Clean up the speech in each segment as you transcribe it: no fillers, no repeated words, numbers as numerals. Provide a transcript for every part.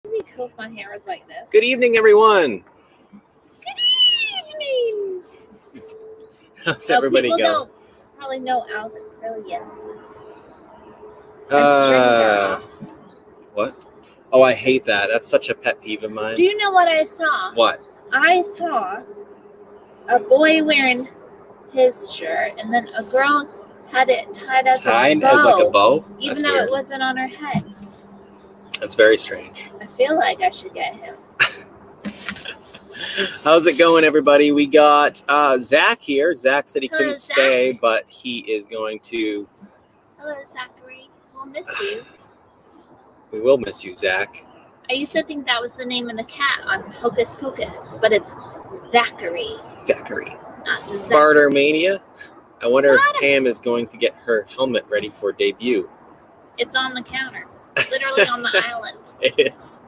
It'd be cool if my hair was like this. Good evening, everyone. Good evening. How's everybody people going? Don't probably know Al Caprillion. What? Oh, I hate that. That's such a pet peeve of mine. Do you know what I saw? What? I saw a boy wearing his shirt, and then a girl had it tied as a bow. Even That's though weird. it wasn't on her head. That's very strange. I feel like I should get him. How's it going, everybody? We got Zach here. Zach said he couldn't stay, but he is going to. Hello, Zachary. We'll miss you. We will miss you, Zach. I used to think that was the name of the cat on Hocus Pocus, but it's Zachary. Zachary. Not Zach. Barter Mania. I wonder if Pam is going to get her helmet ready for debut. It's on the counter. Literally on the island. It is.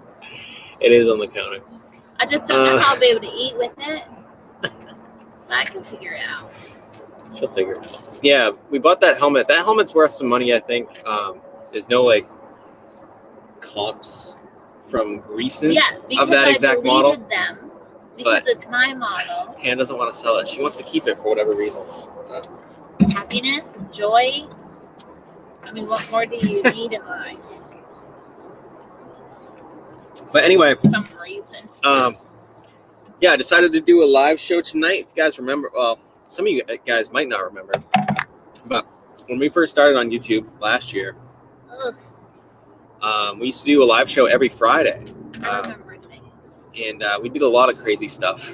It is on the counter. I just don't know how I'll be able to eat with it. But I can figure it out. She'll figure it out. Yeah, we bought that helmet. That helmet's worth some money, I think. There's no comps from recent of that exact model. Them because it's my model. Pam doesn't want to sell it. She wants to keep it for whatever reason. Happiness, joy. I mean, what more do you need in life? But anyway, some reason. I decided to do a live show tonight. If you guys remember, well, some of you guys might not remember, but when we first started on YouTube last year, we used to do a live show every Friday. I remember things. And we did a lot of crazy stuff.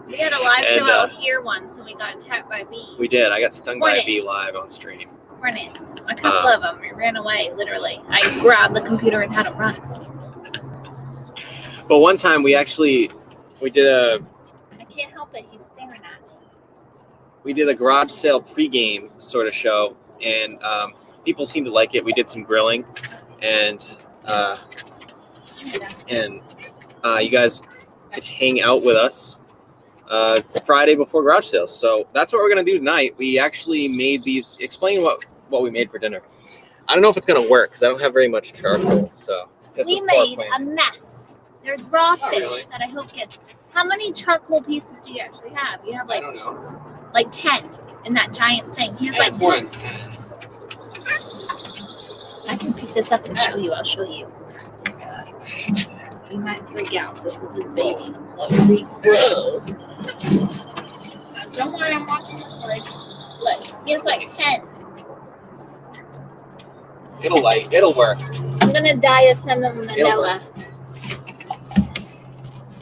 We had a live show out here once, and we got attacked by bees. We did. I got stung by a bee live on stream. Hornets. A couple of them. We ran away, literally. I grabbed the computer and had to run. But one time we did a... I can't help it. He's staring at me. We did a garage sale pregame sort of show, and people seemed to like it. We did some grilling, and you guys could hang out with us Friday before garage sales. So that's what we're going to do tonight. We actually made these... Explain what we made for dinner. I don't know if it's going to work, because I don't have very much charcoal, so... We made a mess. There's raw fish that I hope gets... How many charcoal pieces do you actually have? You have I don't know. 10 in that giant thing. He has it's more than 10. I can pick this up and show you. I'll show you. You might freak out. This is his baby. Whoa. Don't worry, I'm watching it. Look, he has 10. It'll work. I'm gonna diasend Manila.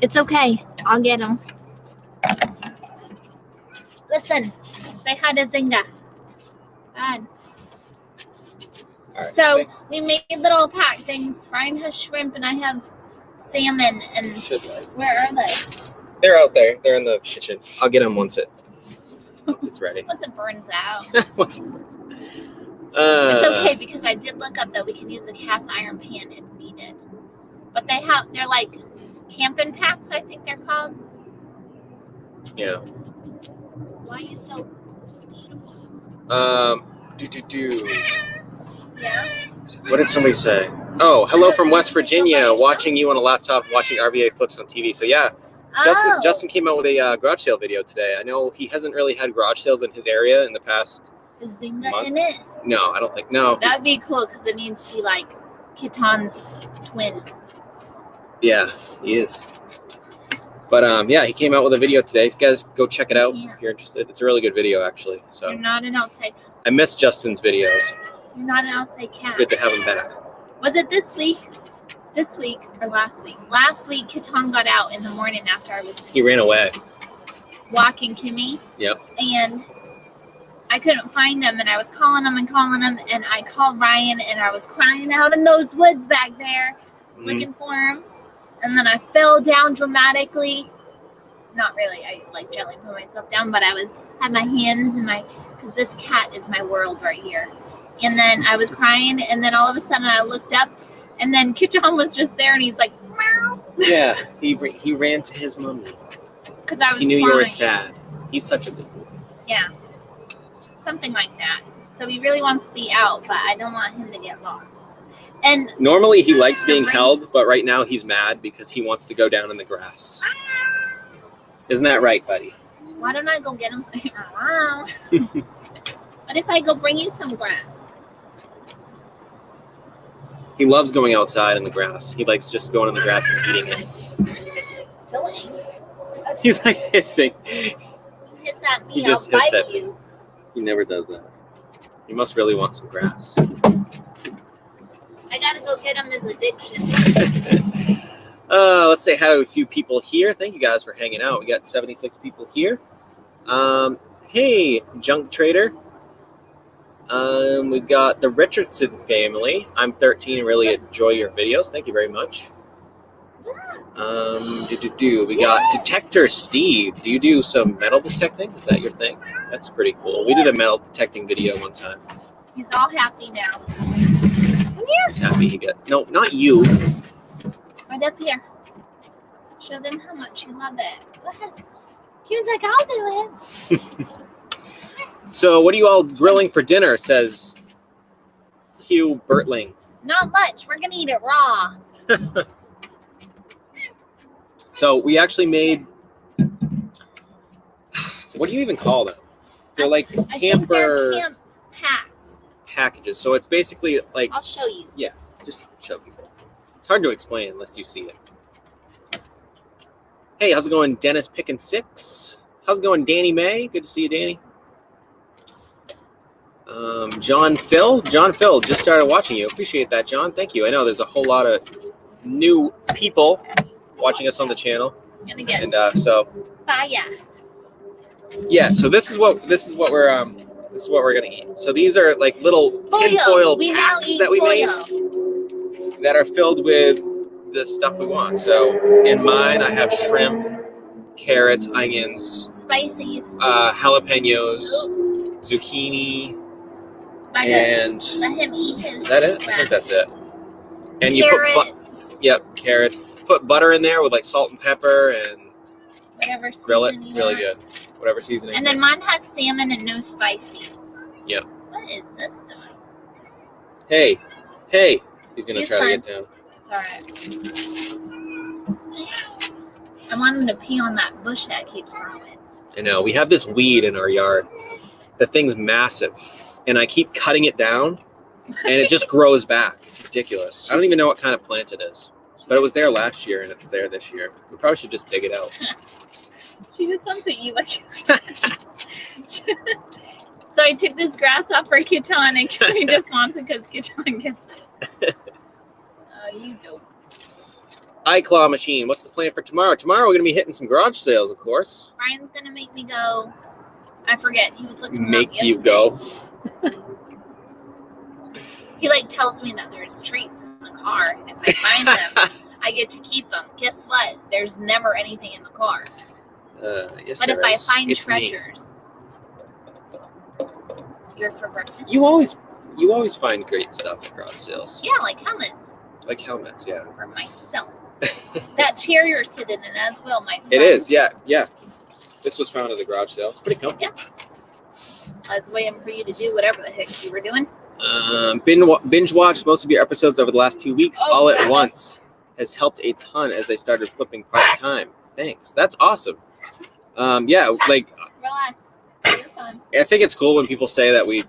It's okay. I'll get him. Listen, say hi to Zinga. God. Right, so we made little pack things. Ryan has shrimp and I have salmon. And where are they? They're out there. They're in the kitchen. I'll get them once it's ready. Once it burns out. It's okay because I did look up that we can use a cast iron pan if needed. But they're like camping packs, I think they're called. Yeah. Why are you so beautiful? Yeah. What did somebody say? Oh, hello from West Virginia. Watching you on a laptop, watching RVA flips on TV. So yeah, Justin came out with a garage sale video today. I know he hasn't really had garage sales in his area in the past. Is Zinga month. in it? No, I don't think. No. That'd be cool because then you'd see Kitan's twin. Yeah, he is. But he came out with a video today. You guys go check it out if you're interested. It's a really good video, actually. So you're not an outside. I miss Justin's videos. You're not an outside cat. It's good to have him back. Was it this week? This week or last week? Last week, Kitan got out in the morning after I was. He ran away. Walking Kimmy. Yep. And I couldn't find him, and I was calling him, and I called Ryan, and I was crying out in those woods back there, looking for him. And then I fell down dramatically. Not really. I gently put myself down, but I had my hands in because this cat is my world right here. And then I was crying, and then all of a sudden I looked up, and then Kitchan was just there, and he's like, meow. Yeah, he ran to his mommy. Because I was He knew crying. you were sad. He's such a good boy. Yeah. Something like that. So he really wants to be out, but I don't want him to get lost. And Normally he likes being held, but right now he's mad because he wants to go down in the grass. Isn't that right, buddy? why don't I go get him some? What if I go bring you some grass? He loves going outside in the grass. He likes just going in the grass and eating it. Silly. He's like hissing. You hiss at me, He I'll just hissed bite at you. He never does that. He must really want some grass. I gotta go get him his addiction. Let's say hi to a few people here. Thank you guys for hanging out. We got 76 people here. Hey, Junk Trader. We got the Richardson family. I'm 13 and really enjoy your videos. Thank you very much. We got Detector Steve. Do you do some metal detecting? Is that your thing? That's pretty cool. We did a metal detecting video one time. He's all happy now. Come here. He's happy he got... No, not you. Right up here. Show them how much you love it. Go ahead. He was like, I'll do it. So what are you all grilling for dinner, says Hugh Bertling. Not much. We're going to eat it raw. So we actually made... What do you even call them? They're like I think camper they're camp packs. packages. So it's basically like... I'll show you. Yeah, just show people. It's hard to explain unless you see it. Hey, how's it going, Dennis Pickin' 6? How's it going, Danny May? Good to see you, Danny. John Phil just started watching you. Appreciate that, John. Thank you. I know there's a whole lot of new people watching us on the channel, And again, and so fire. yeah. So this is what we're gonna eat. So these are like little tin foil We now packs eat that we made foil. that are filled with the stuff we want. So in mine, I have shrimp, carrots, onions, Spices. jalapenos, zucchini. And Let him eat his is that it? I think that's it. And you carrots. put carrots. Put butter in there with like salt and pepper and Whatever grill it. seasoning you Really want. good. Whatever seasoning. And then mine has salmon and no spices. Yep. What is this doing? Hey, he's gonna He's try fine. to get down. It's alright. I want him to pee on that bush that keeps growing. I know. We have this weed in our yard. The thing's massive, and I keep cutting it down, and it just grows back. It's ridiculous. I don't even know what kind of plant it is, but it was there last year, and it's there this year. We probably should just dig it out. She just wants to eat like So I took this grass off for Keaton, and he just wants it because Keaton gets it. Oh, you dope. iClaw machine. What's the plan for tomorrow? Tomorrow we're gonna be hitting some garage sales, of course. Ryan's gonna make me go. I forget. He was looking. Make you go. He like tells me that there's treats in the car, and if I find them, I get to keep them. Guess what? There's never anything in the car. Yes, But there if I is. find It's me. treasures, you're for breakfast. You always find great stuff at garage sales. Yeah, like helmets Like helmets, yeah. for myself. That chair you're sitting in as well, my friend. It is, yeah. This was found at the garage sale. It's pretty comfy. Yeah. I was waiting for you to do whatever the heck you were doing. Binge watched most of your episodes over the last 2 weeks all at goodness. once. Has helped a ton as they started flipping part-time. Thanks. That's awesome. Like Relax. You're fine. I think it's cool when people say that we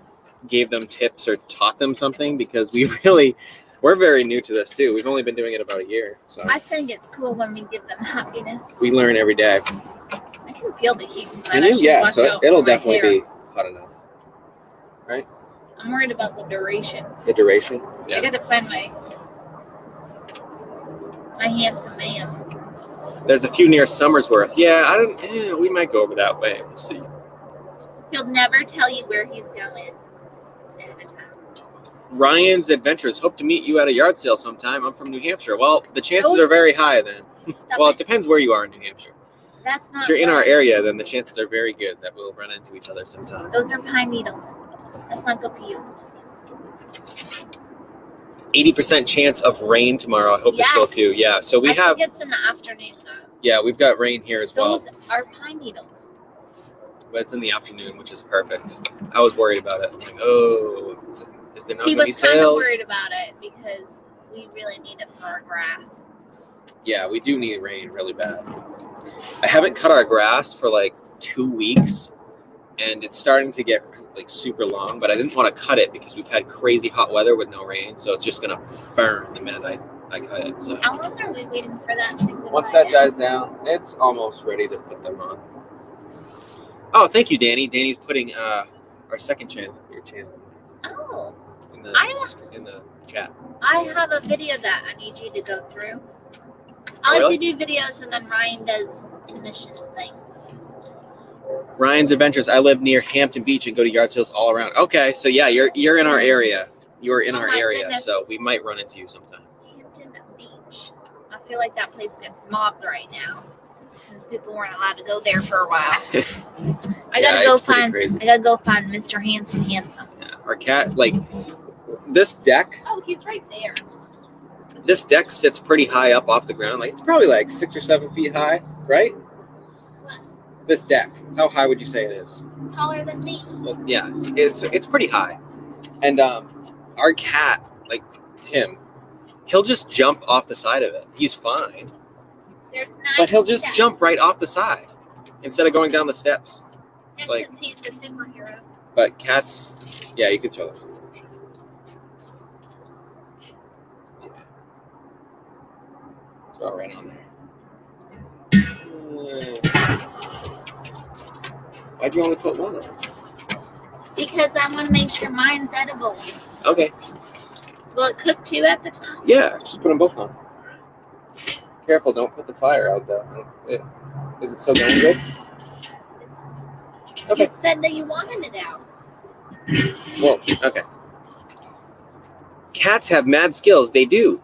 gave them tips or taught them something because we're very new to this too. We've only been doing it about a year. So I think it's cool when we give them happiness. we learn every day. I can feel the heat. And so it'll definitely be hot enough. I'm worried about the duration. The duration. I Yeah. gotta find my handsome man. There's a few near Somersworth. Yeah, we might go over that way. We'll see. He'll never tell you where he's going ahead of time. Ryan's Adventures. Hope to meet you at a yard sale sometime. I'm from New Hampshire. Well, the chances are very high then. Well, it depends where you are in New Hampshire. That's not. If you're in our right. area, then the chances are very good that we'll run into each other sometime. Those are pine needles. That's not good for you. 80% chance of rain tomorrow. I hope Yes. there's still a few. Yeah, so I think it's in the afternoon though. Yeah, we've got rain here as well. Those are pine needles. But it's in the afternoon, which is perfect. I was worried about it. I'm like, oh, is there not He going to be was kind of sales? worried about it because We really need it for our grass. Yeah, we do need rain really bad. I haven't cut our grass for like 2 weeks, and it's starting to get like super long, but I didn't want to cut it because we've had crazy hot weather with no rain, so it's just gonna burn the minute I cut it. So How long are we waiting for that thing to once die that down? dies down, it's almost ready to put them on. Oh, thank you, Danny. Danny's putting our second channel, your channel, Oh, in the chat. I have a video that I need you to go through. Oh, I like really? to do videos, and then Ryan does commission things. Ryan's Adventures. I live near Hampton Beach and go to yard sales all around. Okay, so yeah, you're in our area. You're in Oh our my area, goodness. so we might run into you sometime. Hampton Beach. I feel like that place gets mobbed right now, since people weren't allowed to go there for a while. I Yeah, gotta go it's pretty find. crazy. I gotta go find Mr. Handsome. Yeah, our cat, like this deck. Oh, he's right there. This deck sits pretty high up off the ground. Like it's probably like 6 or 7 feet high, right? What? This deck. How high would you say it is? Taller than me. Well, yeah, it's pretty high. And our cat, like him, he'll just jump off the side of it. He's fine, There's 9 but he'll just steps. jump right off the side instead of going down the steps. And like- because he's a superhero. But cats, yeah, you could throw this. Yeah. Throw it right on there. Why'd you only put one on? Because I want to make sure mine's edible. Okay. Will it cook 2 at the time? Yeah, just put them both on. Careful, don't put the fire out though. Is it still going good? Okay. You said that you wanted it out. Well, okay. Cats have mad skills. They do.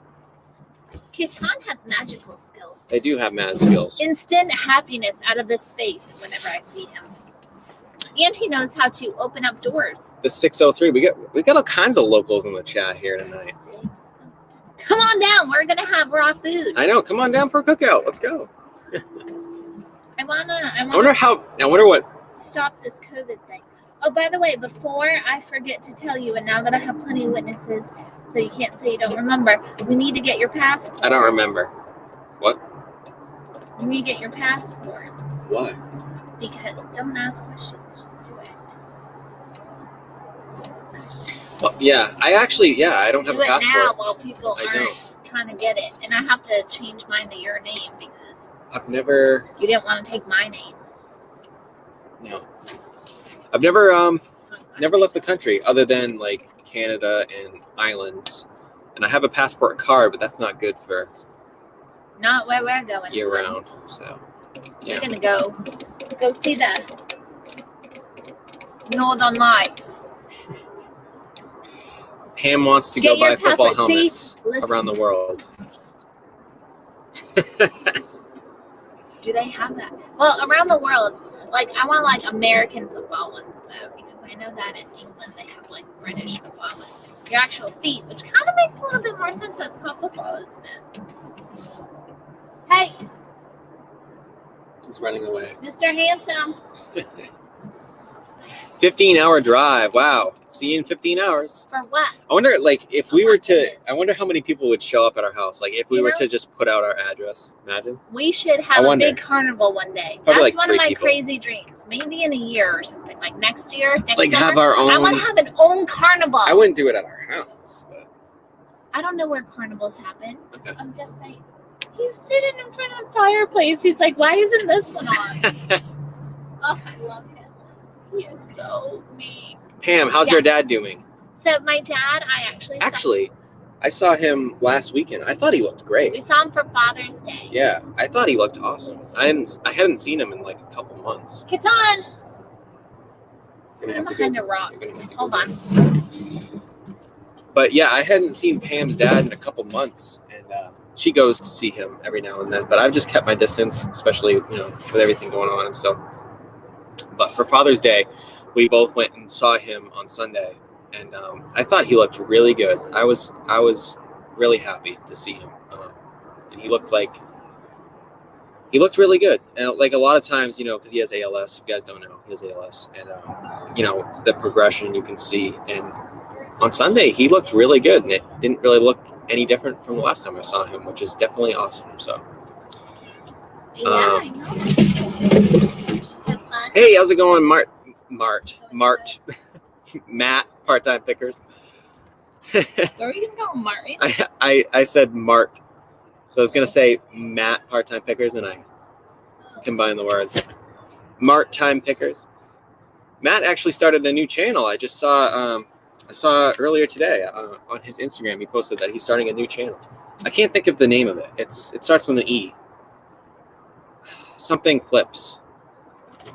Kitan has magical skills. They do have mad skills. Instant happiness out of this face whenever I see him. And he knows how to open up doors. The 603. We got all kinds of locals in the chat here tonight. Come on down. We're gonna have raw food. I know. Come on down for a cookout. Let's go. I wanna I wonder what. stop this COVID thing. Oh, by the way, before I forget to tell you, and now that I have plenty of witnesses, so you can't say you don't remember, we need to get your passport. I don't remember. What? You need to get your passport. Why? Because don't ask questions, just do it. Well, yeah. I don't have Do a it now passport. while people I aren't don't. trying to get it. And I have to change mine to your name because I've never. you didn't want to take my name. No. I've never left the country other than like Canada and islands. And I have a passport card, but that's not good for Not where we're going. year son. round. So, We're yeah. gonna go see the Northern Lights. Pam wants to Get go buy your football passport. See? helmets Listen. around the world. Do they have that? Well, around the world, like I want like American football ones though, because I know that in England they have like British football with your actual feet, which kind of makes a little bit more sense. That's called football, isn't it? Hey, He's running away. Mr. Handsome. 15-hour drive. Wow. See you in 15 hours. For what? I wonder, like, if we Oh my were to, goodness. I wonder how many people would show up at our house. Like, if we You were know- to just put out our address. Imagine. We should I have a wonder. big carnival one day. Probably, That's like, one of 3 my people. crazy dreams. Maybe in a year or something. Like next year, next Like, summer. have our I want own. to have an own carnival. I wouldn't do it at our house. But, I don't know where carnivals happen. okay. I'm just saying. He's sitting in front of the fireplace. He's like, why isn't this one on? Oh, I love him. He is so mean. Pam, how's your dad doing? So my dad, I actually Actually, I saw him last weekend. I thought he looked we great. saw him for Father's Day. Yeah, I thought he looked awesome. I hadn't seen him in like a couple months. Catan! Gonna I'm have to behind go- a rock. you're gonna have to go Hold get on. But yeah, I hadn't seen Pam's dad in a couple months, and she goes to see him every now and then. But I've just kept my distance, especially with everything going on and stuff. But for Father's Day, we both went and saw him on Sunday, and I thought he looked really good. I was really happy to see him, and he looked really good. And like a lot of times, because he has ALS. If you guys don't know, he has ALS, and the progression you can see. And on Sunday, he looked really good, and it didn't really look any different from the last time I saw him, which is definitely awesome. So, Yeah, I know. Have fun. hey, how's it going, Mart, Matt, part-time pickers. Where are you gonna go, Martin? I said Mart, so I was gonna say Matt, part-time pickers, and I combined the words. Mart time pickers. Matt actually started a new channel. I just saw I saw earlier today on his Instagram. He posted that he's starting a new channel. I can't think of the name of it. It starts with an E. Something Clips.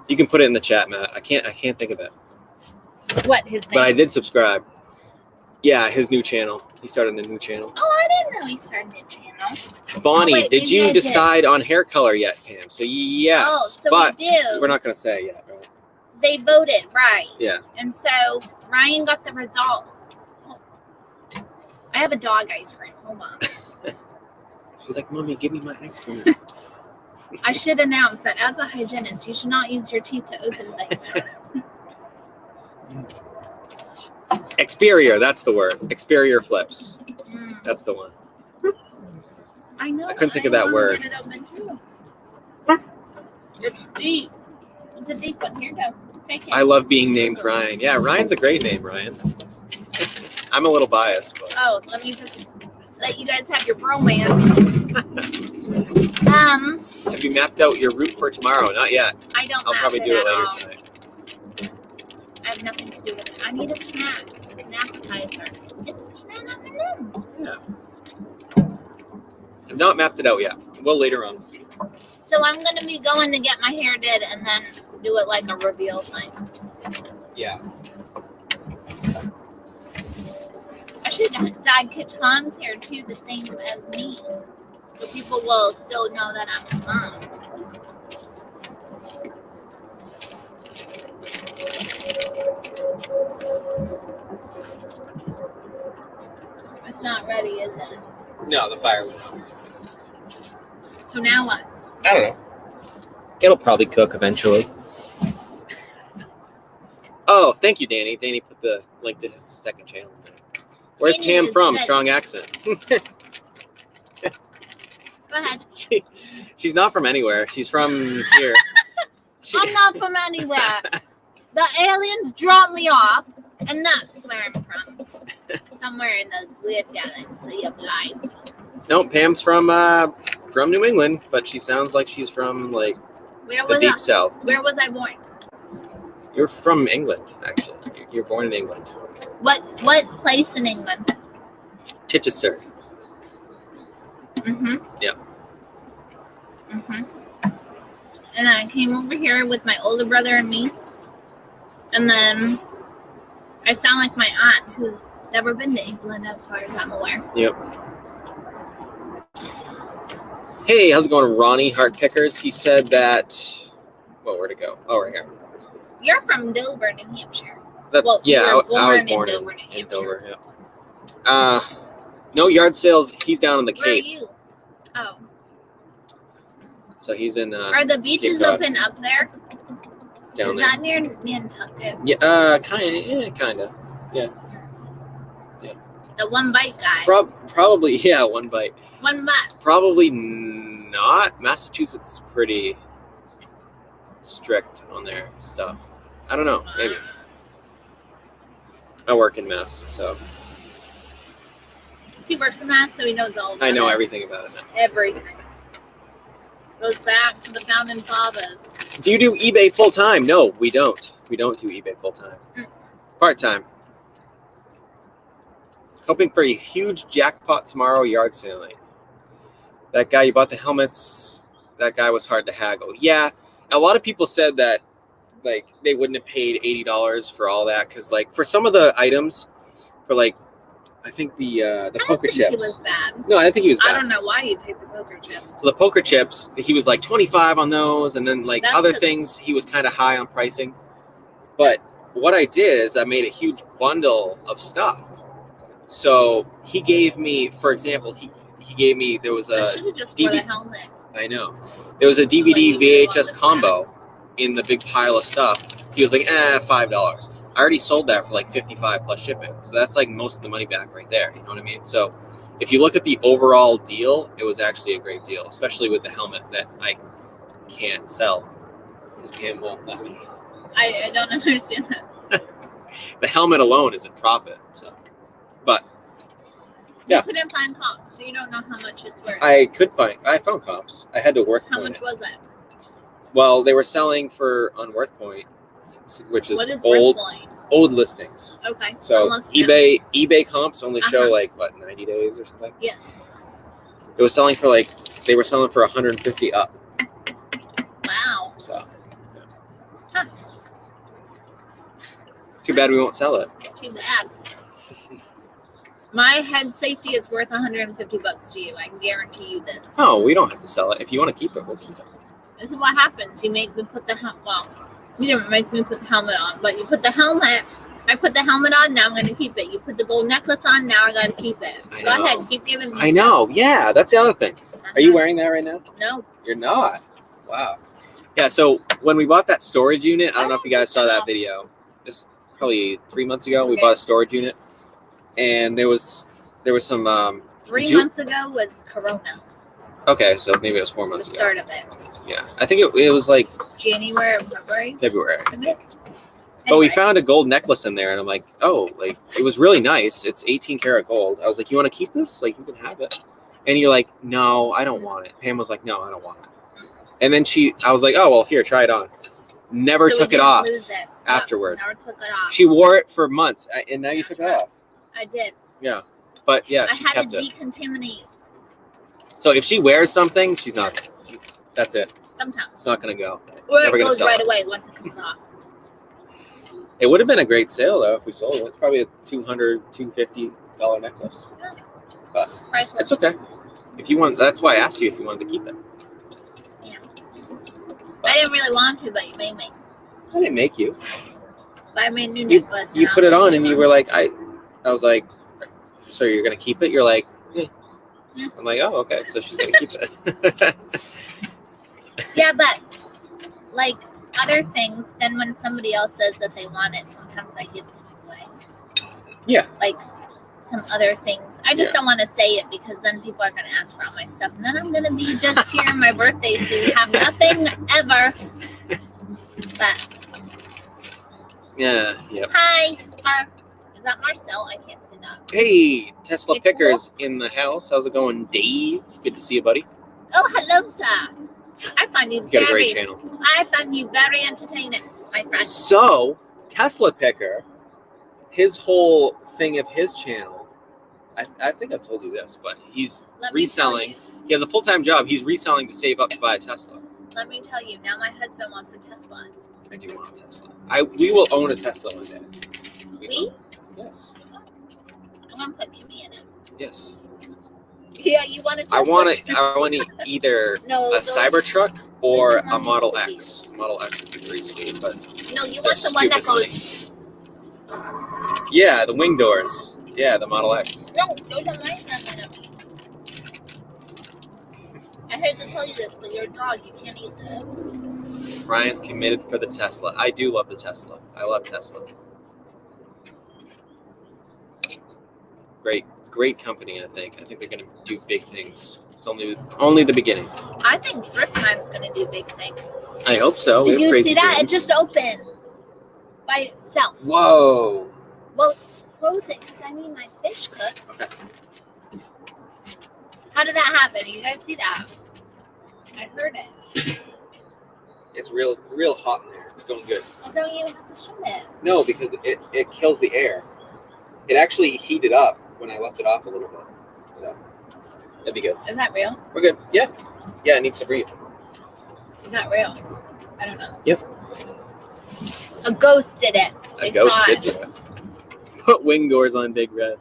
You can put it in the chat, Matt. I can't think of it. What, his name? But I did subscribe. Yeah, his new channel. He started a new channel. Oh, I didn't know he started a new channel. Bonnie, wait, did maybe you I did. decide on hair color yet, Pam? So yes, Oh, so but we do. we're not going to say yet, right? They voted, right? Yeah. And so Ryan got the result. I have a dog ice cream. Hold on. She's like, Mommy, give me my ice cream. I should announce that as a hygienist, you should not use your teeth to open things. Experior, that's the word. Experior flips. Mm, That's the one. I know. I couldn't think of that wanna word. get it open too. It's deep. It's a deep one. Here, go. Take it. I love being named Ryan. Yeah, Ryan's a great name, Ryan. I'm a little biased, but Oh, let me just let you guys have your bromance. have you mapped out your route for tomorrow? Not yet. I don't. I'll map probably do it at later all. tonight. I have nothing to do with it. I need a snack. It's an appetizer. It's peanut M&Ms. Yeah. I've not mapped it out yet. Well, later on. So I'm gonna be going to get my hair did and then do it like a reveal thing. Yeah. I should dye Katan's hair too, the same as me, so people will still know that I'm his mom. It's not ready, is it? No, the fire went out. So now what? I don't know. It'll probably cook eventually. Oh, thank you, Danny. Danny put the link to his second channel. Where's Danny Pam is from? good. Strong accent. Go ahead. She's not from anywhere. She's from here. I'm not from anywhere. The aliens dropped me off, and that's where I'm from. Somewhere in the weird galaxy of life. No, Pam's from New England, but she sounds like she's from like Where the was deep I? south. Where was I born? You're from England, actually. You're born in England. What place in England? Chichester. Mm-hmm. Yeah. Mm-hmm. And then I came over here with my older brother and me. And then I sound like my aunt who's never been to England as far as I'm aware. Yep. Hey, how's it going, Ronnie Heart Pickers? He said that. Well, where'd it go? Oh, right here. You're from Dover, New Hampshire. That's Well, yeah. you were I was born in born Dover, New in Hampshire. Dover. Yeah. No yard sales. He's down in the Where are Cape, you? Oh. so he's in. Are the beaches Cape Cod, open up there? down Is there? that near Nantucket? Yeah. Kind of. The one bite guy. Probably. Yeah. One bite. One bite. Probably not. Massachusetts is pretty strict on their stuff. I don't know. Maybe. I work in Mass, so He works in Mass, so he knows all about it. I know everything about it now. Everything. Goes back to the founding fathers. Do you do eBay full time? No, we don't. We don't do eBay full time. Part time. Hoping for a huge jackpot tomorrow yard sailing. That guy you bought the helmets, that guy was hard to haggle. Yeah, a lot of people said that like they wouldn't have paid $80 for all that because like for some of the items, for like I think the poker I chips. think he was bad. No, I think he was bad. I don't know why you picked the poker chips. So the poker chips, he was like 25 on those, and then like That's other the- things, he was kind of high on pricing. But what I did is I made a huge bundle of stuff. So he gave me, for example, he gave me, there was I a should have just wore the DVD. helmet. I know. There was a Like DVD you really want VHS this combo in the big pile of stuff. He was like, $5. I already sold that for like 55 plus shipping. So that's like most of the money back right there. You know what I mean? So if you look at the overall deal, it was actually a great deal, especially with the helmet that I can't sell because Pam won't let me. I don't understand that. The helmet alone is a profit. So, but yeah, you couldn't find comps, so you don't know how much it's worth. I found comps. I had to worth How point much it. was it? Well, they were selling on Worth Point, which is What is old Worthpoint? old listings. Okay. So Almost new. eBay comps only show Uh-huh. like what 90 days or something. Yeah. It was selling for they were selling for 150 up. Wow. So yeah. Huh. Too bad we won't sell it. Too bad. My head safety is worth $150 to you. I can guarantee you this. No, we don't have to sell it. If you want to keep it, we'll keep it. This is what happens. You make me put the you didn't make me put the helmet on, but you put the helmet. I put the helmet on. Now I'm going to keep it. You put the gold necklace on. Now I got to keep it. I Go know. ahead. Keep giving me. I know. Yeah, that's the other thing. Are you wearing that right now? No. You're not. Wow. Yeah. So when we bought that storage unit, I don't know if you guys saw that video. This probably 3 months ago. We bought a storage unit, and there was some. 3 months ago was Corona. Okay, so maybe it was 4 The months ago. start of it. Yeah, I think it was like January or February. February. Anyway. But we found a gold necklace in there, and I'm like, oh, like it was really nice. It's 18 karat gold. I was like, you want to keep this? Like, you can have it. And you're like, no, I don't want it. Pam was like, no, I don't want it. And then I was like, oh, well, here, try it on. Never took it off afterward. Never took it off. She wore it for months, and now you took it off. I did. Yeah, but yeah, I she had kept to it. decontaminate. So if she wears something, she's not. That's it. Sometimes. It's not gonna go. Or Never it gonna goes sell right it. away once it comes off. It would have been a great sale though if we sold it. It's probably a $200, $250 necklace. But Priceless. it's okay. If you want, that's why I asked you if you wanted to keep it. Yeah. I didn't really want to, but you made me. I didn't make you. Buy me a new necklace. You put it on and you were like, I was like, so you're gonna keep it? You're like, eh. Yeah. I'm like, oh, okay. So she's gonna keep it. Yeah, but like other things, then when somebody else says that they want it, sometimes I give things away. Yeah. Like some other things. I just don't want to say it because then people are going to ask for all my stuff. And then I'm going to be just here on my birthday suit, have nothing ever. But. Yeah. Yep. Hi. Is that Marcel? I can't see that. Hey, Tesla Hey, Pickers in the house. How's it going, Dave? Good to see you, buddy. Oh, hello, sir. I find you He's got a great channel. I find you very entertaining, my friend. So, Tesla Picker, his whole thing of his channel, I think I've told you this, but he's reselling. He has a full-time job. He's reselling to save up to buy a Tesla. Let me tell you, now my husband wants a Tesla. I do want a Tesla. We will own a Tesla one day. We? Yes. I'm going to put Kimmy in it. Yes. Yeah, you want a Tesla? I want to either a Cybertruck or a Model X. Model X would be pretty sweet, but no, you want the one that goes. Yeah, the wing doors. Yeah, the Model X. No, those are mine. I hate to tell you this, but you're a dog. You can't eat them. Ryan's committed for the Tesla. I do love the Tesla. I love Tesla. Great company, I think. I think they're going to do big things. It's only the beginning. I think Driftman's going to do big things. I hope so. Did you see that? Dreams. It just opened by itself. Whoa. Well, close it because I need my fish cooked. Okay. How did that happen? You guys see that? I heard it. It's real hot in there. It's going good. Well, don't you have to shut it? No, because it kills the air. It actually heated up when I left it off a little bit. So that'd be good. Is that real? We're good. Yeah. Yeah, it needs to breathe. Is that real? I don't know. Yep. A ghost did it. A ghost did it. Put wing doors on Big Red.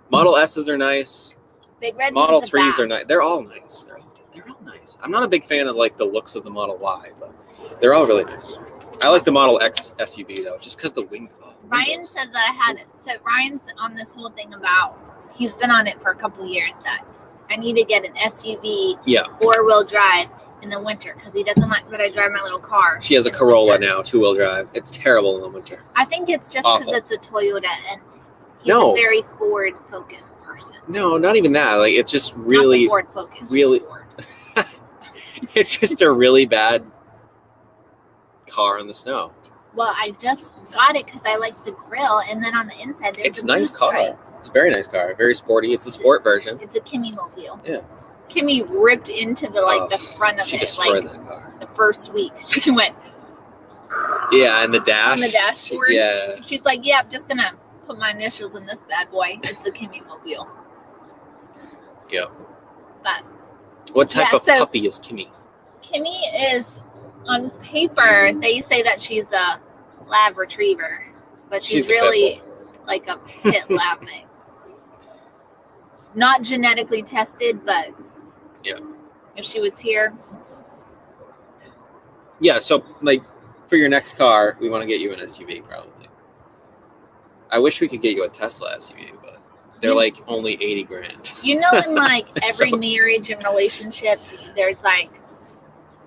Model S's are nice. Big Red. Model 3s are nice. They're all nice. They're all nice. I'm not a big fan of like the looks of the Model Y, but they're all really nice. I like the Model X SUV though, just because the wing. Ryan says that I had it. So Ryan's on this whole thing about, he's been on it for a couple of years, that I need to get an SUV, 4-wheel drive in the winter because he doesn't like that I drive my little car. She has a Corolla now, 2-wheel drive. It's terrible in the winter. I think it's just because it's a Toyota, and He's a very Ford-focused person. No, not even that. Like, it's just Not really, the Ford-focused, really, Ford. it's just a really bad car in the snow. Well, I just got it because I like the grill, and then on the inside there's It's a a nice blue car. stripe. It's a very nice car. Very sporty. It's the sport version. It's a Kimmy mobile. Yeah. Kimmy ripped into the front of she it destroyed like that car. the first week. She went Yeah, and the dash. on the dashboard. Yeah. She's like, yeah, I'm just gonna put my initials in this bad boy. It's the Kimmy mobile. Yep. But What type of puppy is Kimmy? Kimmy is, on paper, they say that she's a lab retriever, but she's really like a pit lab mix. Not genetically tested, but yeah, if she was here. Yeah, so like for your next car, we want to get you an SUV probably. I wish we could get you a Tesla SUV, but they're like only 80 grand. You know, in like every marriage and relationship, there's like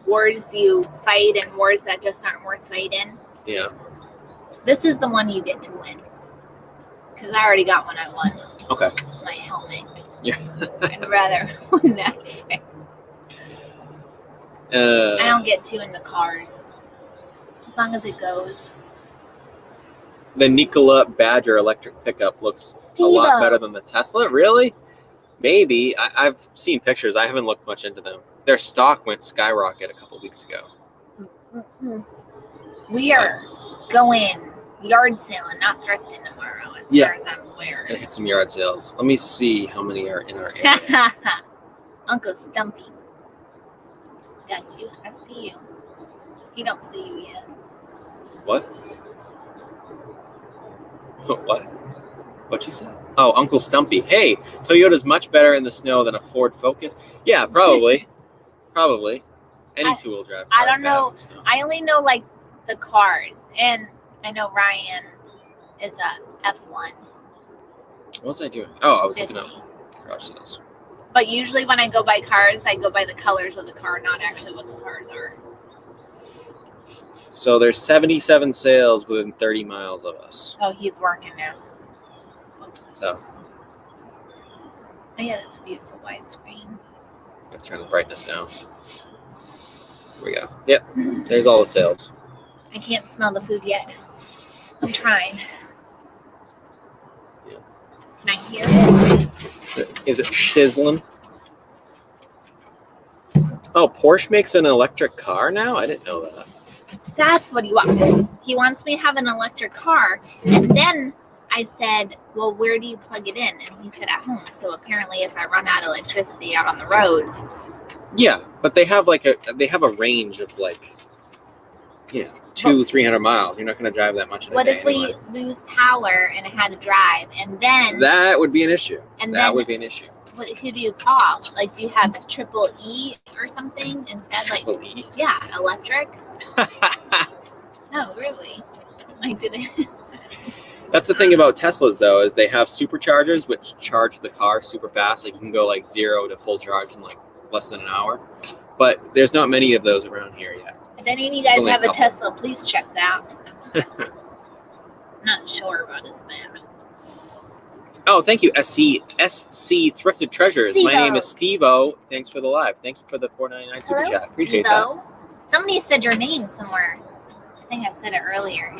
wars you fight and wars that just aren't worth fighting. Yeah. This is the one you get to win. Because I already got one I won. Okay. My helmet. Yeah. I'd rather win that thing. I don't get too into cars. As long as it goes. The Nikola Badger electric pickup looks a lot better than the Tesla. Really? Maybe. I've seen pictures. I haven't looked much into them. Their stock went skyrocket a couple weeks ago. We are going yard sailing, not thrifting tomorrow, as far as I'm aware. Gonna hit some yard sales. Let me see how many are in our area. Uncle Stumpy. Got you. I see you. He don't see you yet. What? What? What'd you say? Oh, Uncle Stumpy. Hey, Toyota's much better in the snow than a Ford Focus. Yeah, probably. Probably. Any two-wheel drive. I don't know. I only know like the cars, and I know Ryan is a F1. What was I doing? Oh, I was looking up garage sales. But usually when I go by cars, I go by the colors of the car, not actually what the cars are. So there's 77 sales within 30 miles of us. Oh, he's working now. So. Oh, yeah, that's a beautiful widescreen. I'm going to turn the brightness down. Here we go. Yep, there's all the sales. I can't smell the food yet. I'm trying. Yeah. Can I hear it? Is it sizzling? Oh, Porsche makes an electric car now? I didn't know that. That's what he wants. He wants me to have an electric car. And then I said, well, where do you plug it in? And he said, at home. So apparently if I run out of electricity out on the road. Yeah, but they have a range of 200-300 miles. You're not going to drive that much in a day. What if we lose power and I had to drive? And then that would be an issue. And that would be an issue. Who do you call? Like, do you have triple E or something instead? Triple E? Yeah, electric. No, really. Like, do they? That's the thing about Teslas, though, is they have superchargers which charge the car super fast. Like you can go 0 to full charge in less than an hour. But there's not many of those around here yet. If any of you guys have a Tesla, please check that. Not sure about his man. Oh, thank you, SC Thrifted Treasures. Steve-o. My name is Steve-O. Thanks for the live. Thank you for the $4.99 super chat. Appreciate Steve-o. Somebody said your name somewhere. I think I said it earlier.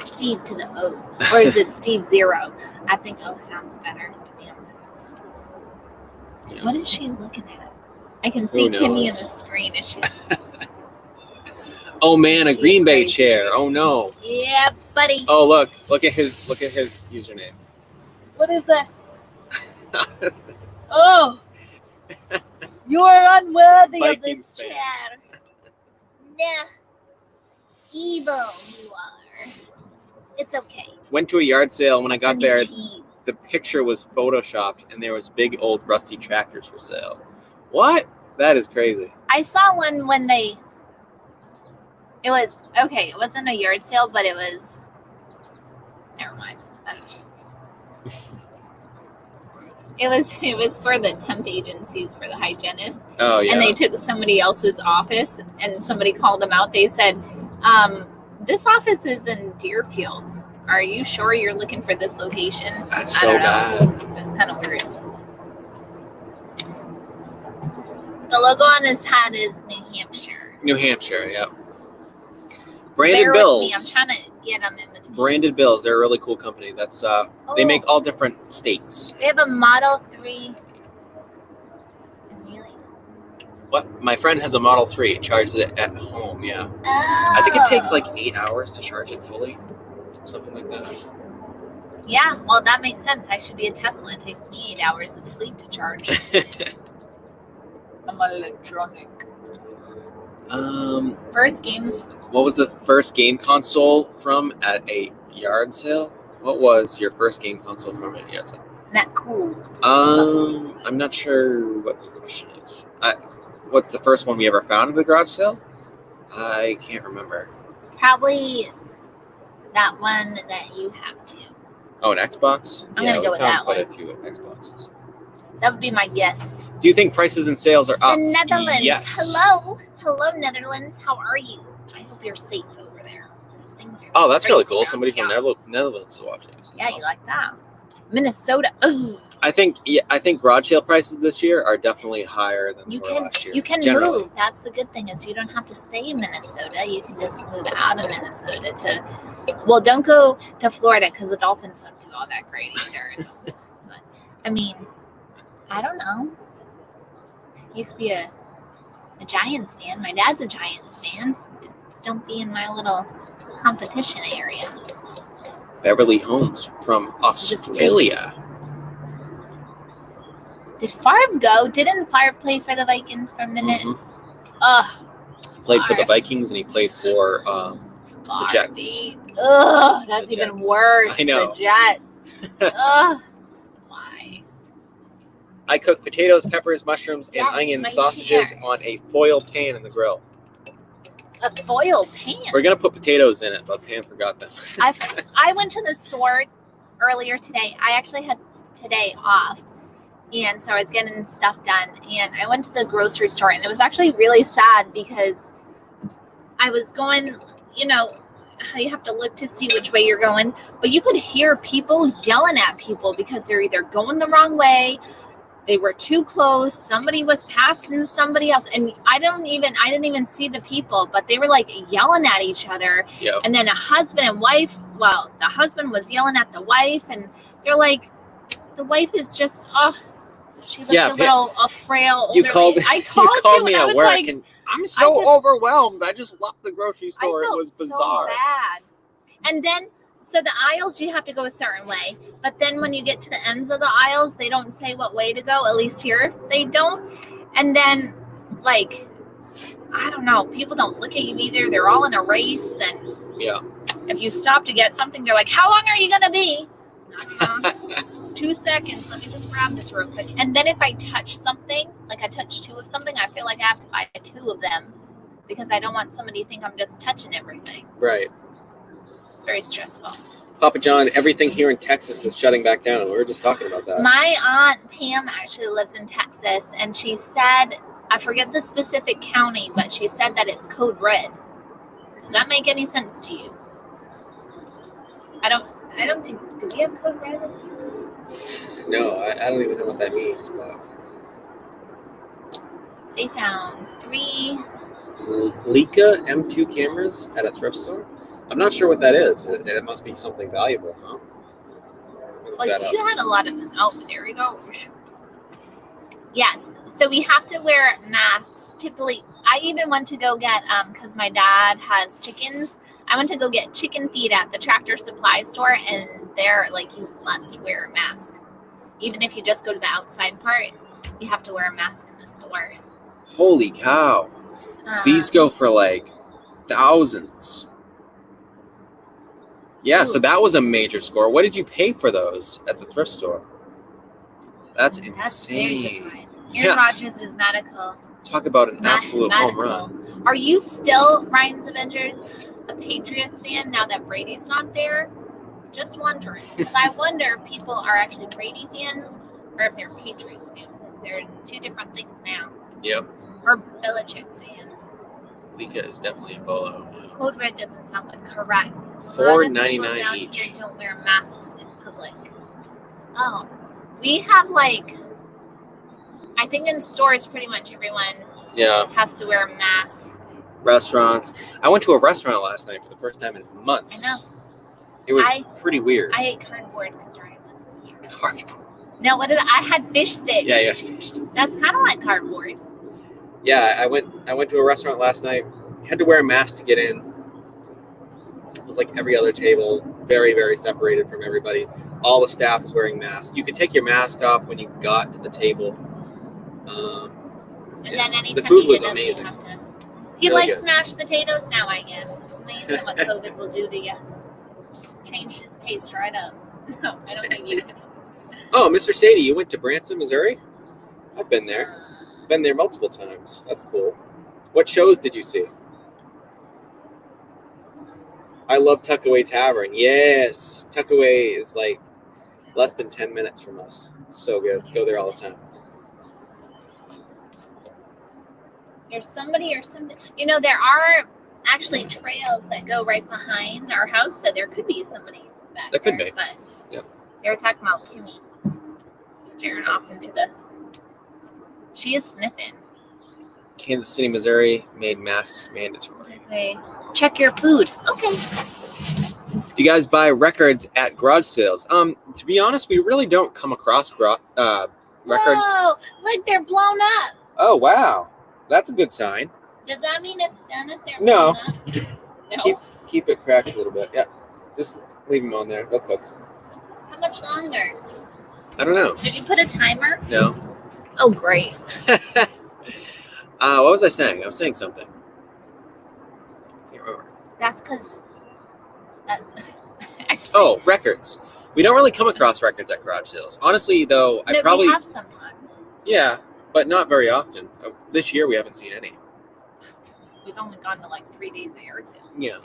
Steve to the O. Or is it Steve Zero? I think O sounds better, to be honest. Yeah. What is she looking at? I can see Kimmy in the screen. Is she? Oh man, a Green Bay chair. Oh no. Yeah, buddy. Oh look at his username. What is that? Oh, you are unworthy of this chair. Nah, evil you are. It's okay. Went to a yard sale. When I got there, the picture was photoshopped, and there was big old rusty tractors for sale. What? That is crazy. I saw one when it was, okay, it wasn't a yard sale, but it was, never mind. I don't know. It was for the temp agencies, for the hygienists. Oh, yeah. And they took somebody else's office, and somebody called them out. They said, this office is in Deerfield. Are you sure you're looking for this location? That's so bad. It's kind of weird. The logo on his hat is New Hampshire. New Hampshire, yep. Branded Bear Bills. with me. I'm trying to get them in between. Branded Bills. They're a really cool company. That's They make all different states. They have a Model 3. Amelia. What? My friend has a Model 3. It charges it at home, yeah. Oh. I think it takes like 8 hours to charge it fully. Something like that. Yeah, well, that makes sense. I should be a Tesla. It takes me 8 hours of sleep to charge. I'm electronic. First games. What was the first game console from at a yard sale? What was your first game console from at a yard sale? Not cool. I'm not sure what your question is. What's the first one we ever found at the garage sale? I can't remember. Probably that one that you have too. Oh, an Xbox? I'm gonna go with that quite one. a few Xboxes. That would be my guess. Do you think prices and sales are up? The Netherlands. Yes. Hello, Netherlands. How are you? I hope you're safe over there. These things are Oh, that's really cool. around Somebody from town. Netherlands is watching. Yeah, you like that? Minnesota. Ooh. I think garage sale prices this year are definitely higher than they were last year. You can generally. move. That's the good thing is you don't have to stay in Minnesota. You can just move out of Minnesota to. Well, don't go to Florida because the Dolphins don't do all that great either. But I mean, I don't know. You could be a Giants fan. My dad's a Giants fan. Just don't be in my little competition area. Beverly Holmes from Australia. Did Favre go? Didn't Favre play for the Vikings for a minute? Mm-hmm. Ugh. Played for the Vikings and he played for the Jets. Ugh, that's The even Jets. worse. I know. The Jets. Ugh. Why? I cook potatoes, peppers, mushrooms, and Yes, onion my sausages chair. on a foil pan in the grill. A foil pan. We're gonna put potatoes in it, but Pam forgot them. I went to the store earlier today. I actually had today off. And so I was getting stuff done. And I went to the grocery store. And it was actually really sad because I was going, you know, how you have to look to see which way you're going. But you could hear people yelling at people because they're either going the wrong way, they were too close, somebody was passing somebody else. And I didn't even see the people, but they were like yelling at each other. Yep. And then a husband and wife, well, the husband was yelling at the wife. And they're like, the wife is just, she looked a little frail. You called, I called me at work, and I'm so overwhelmed. I just left the grocery store. It was bizarre. So bad. And then, so the aisles, you have to go a certain way. But then when you get to the ends of the aisles, they don't say what way to go. At least here, they don't. And then, like, I don't know. People don't look at you either. They're all in a race. And yeah, if you stop to get something, they're like, how long are you going to be? 2 seconds. Let me just grab this real quick. And then if I touch something, like I touch 2 of something, I feel like I have to buy 2 of them because I don't want somebody to think I'm just touching everything. Right. It's very stressful. Papa John, everything here in Texas is shutting back down. We were just talking about that. My aunt Pam actually lives in Texas, and she said, I forget the specific county, but she said that it's code red. Does that make any sense to you? I don't think, do we have code red? No, I don't even know what that means. But they found 3 Leica M2 cameras at a thrift store. I'm not sure what that is. It must be something valuable, huh? Well, you had a lot of them. Oh, there we go. Yes, so we have to wear masks. Typically, I even went to go get, because my dad has chickens, I went to go get chicken feed at the Tractor Supply store, and they're like, you must wear a mask. Even if you just go to the outside part, you have to wear a mask in the store. Holy cow. These go for like thousands. Yeah, so that was a major score. What did you pay for those at the thrift store? That's insane. That's very different. Aaron Rodgers is medical. Talk about an absolute home run. Are you still, Ryan's Avengers, a Patriots fan now that Brady's not there? Just wondering. Because I wonder if people are actually Brady fans or if they're Patriots fans. Because there's 2 different things now. Yep. Or Belichick fans. Leica is definitely a bolo. Yeah. Code red doesn't sound like correct. $4.99 each. Here don't wear masks in public. Oh, we have like, I think in stores, pretty much everyone has to wear a mask. Restaurants. I went to a restaurant last night for the first time in months. I know. It was pretty weird. I ate cardboard because Ryan wasn't here. Cardboard. No, I had fish sticks. Yeah, fish. That's kind of like cardboard. Yeah, I went to a restaurant last night. You had to wear a mask to get in. It was like every other table, very, very separated from everybody. All the staff was wearing masks. You could take your mask off when you got to the table. And then anytime the food you was get amazing. Up, he really likes good. mashed potatoes now, I guess. It's amazing what COVID will do to you. Change his taste right up. No, I don't think you can. Oh, Mr. Sadie, you went to Branson, Missouri? I've been there. Been there multiple times. That's cool. What shows did you see? I love Tuckaway Tavern. Yes. Tuckaway is like less than 10 minutes from us. It's so good. Go there all the time. There's somebody or something. You know, there are actually trails that go right behind our house, so there could be somebody back there. Could be. But yeah. They were talking about Kimmy staring off into the... She is sniffing. Kansas City, Missouri made masks mandatory. Okay. Check your food. Okay. Do you guys buy records at garage sales? To be honest, we really don't come across records. Whoa! Look, they're blown up. Oh, wow. That's a good sign. Does that mean it's done if they're No. blown up? No. Keep it cracked a little bit. Yeah. Just leave them on there. They'll cook. How much longer? I don't know. Did you put a timer? No. Oh, great. What was I saying? I was saying something. I can't remember. That's because... Oh, records. We don't really come across records at garage sales. Honestly, though, we have sometimes. Yeah, but not very often. This year, we haven't seen any. We've only gone to like 3 days of yard sales. Yeah.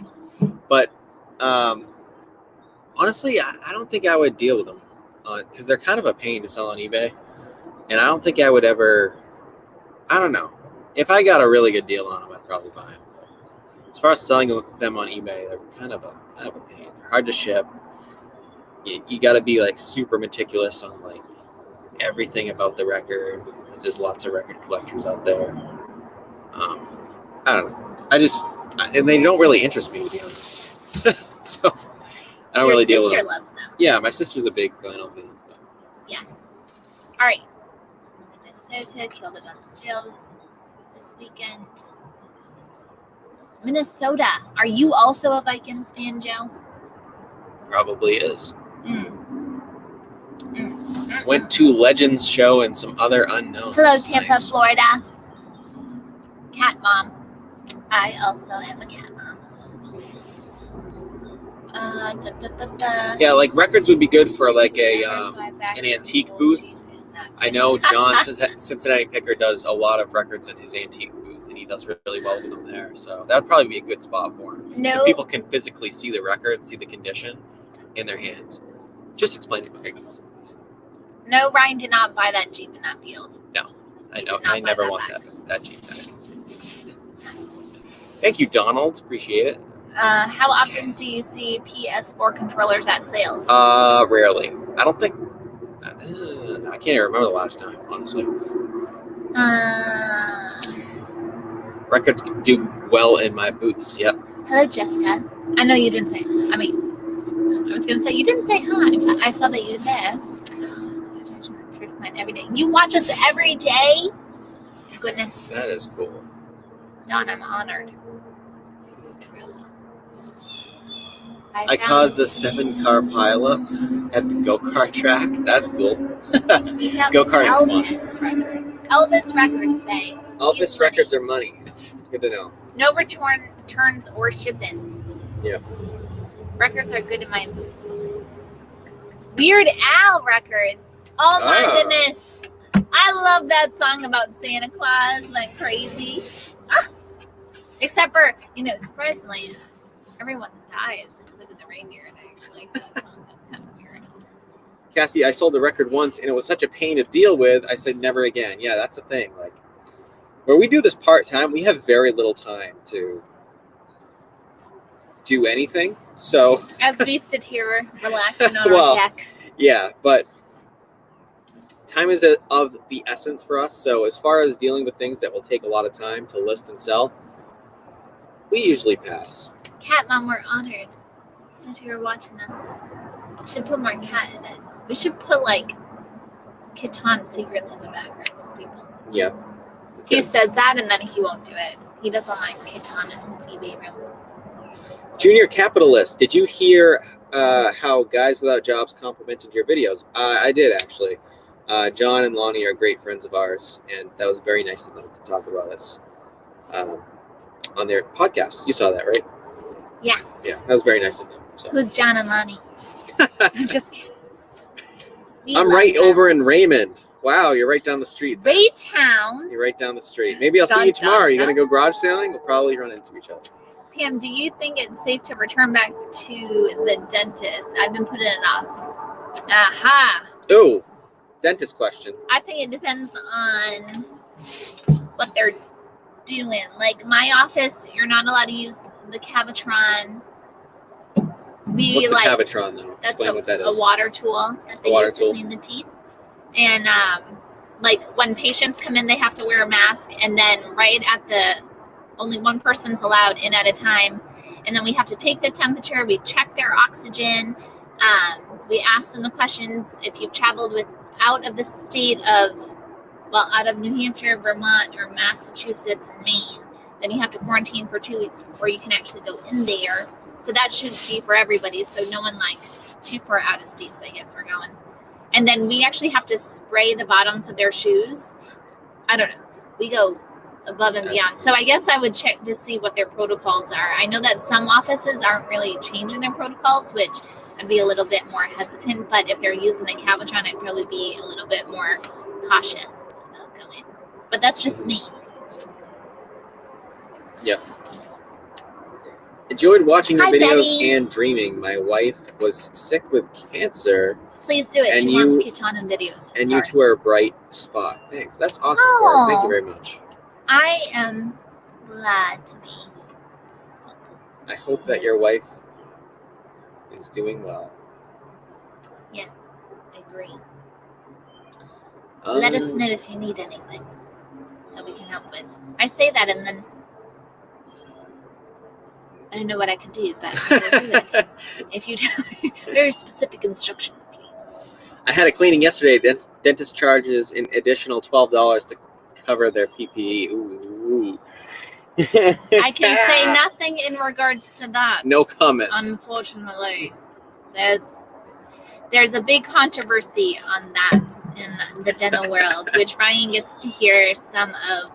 But honestly, I don't think I would deal with them because they're kind of a pain to sell on eBay. And I don't think I would ever, I don't know. If I got a really good deal on them, I'd probably buy them. But as far as selling them on eBay, they're kind of a pain. They're hard to ship. You got to be like super meticulous on like everything about the record because there's lots of record collectors out there. I don't know. And they don't really interest me, to be honest. So I don't really deal with them. Your sister loves them. Yeah, my sister's a big vinyl fan. Yes. All right. Minnesota killed it on sales this weekend. Minnesota. Are you also a Vikings fan, Joe? Probably is. Went to Legends show and some other unknowns. Hello, Tampa, nice. Florida. Cat mom. I also am a cat mom. Yeah, like records would be good for like an antique booth. I know John Cincinnati Picker does a lot of records in his antique booth, and he does really well with them there. So that would probably be a good spot for him because people can physically see the record, see the condition in their hands. Just explain it. Okay. No, Ryan did not buy that Jeep in that field. No, I know. I never want that Jeep back. Thank you, Donald. Appreciate it. How often do you see PS4 controllers at sales? Rarely. I don't think. I can't even remember the last time, honestly. Records do well in my booths. Yep. Hello, Jessica. I know you didn't say. I was going to say you didn't say hi, but I saw that you were there. Thrift Mart every day. You watch us every day? Goodness. That is cool. Don, I'm honored. I caused a 7-car pileup at the go-kart track. That's cool. Go-karting is fun. Elvis Records, babe. Elvis Records are money. Good to know. No returns or shipping. Yeah. Records are good in my booth. Weird Al Records. Oh my goodness. I love that song about Santa Claus went crazy. Except for, surprisingly, everyone dies, including the reindeer, and I actually like that song. That's kind of weird. Cassie, I sold a record once, and it was such a pain to deal with, I said never again. Yeah, that's the thing. Like, where we do this part-time, we have very little time to do anything. So As we sit here relaxing on Well, our deck. yeah, but time is of the essence for us. So as far as dealing with things that will take a lot of time to list and sell, we usually pass. Cat Mom, we're honored that you're watching us. We should put more cat in it. We should put like Catan secretly in the background for people. Yeah. He says that and then he won't do it. He doesn't like Catan in his eBay room. Junior Capitalist, did you hear how Guys Without Jobs complimented your videos? I did, actually. John and Lonnie are great friends of ours, and that was very nice of them to talk about us on their podcast. You saw that, right? Yeah. Yeah, that was very nice of them. So. Who's John and Lonnie? I'm just kidding. I'm right over in Raymond. Wow, you're right down the street. Raytown. You're right down the street. Maybe I'll see you tomorrow. You're going to go garage sailing? We'll probably run into each other. Pam, do you think it's safe to return back to the dentist? I've been putting it off. Aha. Oh, dentist question. I think it depends on what they're doing. Like my office, you're not allowed to use the Cavitron. What's the Cavitron, though? Explain what that is. A water tool that they use to clean the teeth. And like when patients come in, they have to wear a mask, and then right at the only one person's allowed in at a time, and then we have to take the temperature. We check their oxygen. We ask them the questions. If you've traveled out of the state of, out of New Hampshire, Vermont, or Massachusetts, and Maine, then you have to quarantine for 2 weeks before you can actually go in there. So that should be for everybody. So no one like too far out of states, I guess, are going. And then we actually have to spray the bottoms of their shoes. I don't know. We go above and beyond. So I guess I would check to see what their protocols are. I know that some offices aren't really changing their protocols, which I'd be a little bit more hesitant. But if they're using the Cavitron, I'd probably be a little bit more cautious about going. But that's just me. Yep. Enjoyed watching your videos Betty. And dreaming. My wife was sick with cancer. Please do it. And she wants Catan and videos. And you two are a bright spot. Thanks. That's awesome, Cora. Thank you very much. I am glad to be helpful. I hope that your wife is doing well. Yes, I agree. Let us know if you need anything that we can help with. I say that and then I don't know what I can do, but I will do it. If you tell me very specific instructions, please. I had a cleaning yesterday. Dentist charges an additional $12 to cover their PPE. Ooh. I can say nothing in regards to that. No comment. Unfortunately, there's a big controversy on that in the dental world, which Ryan gets to hear some of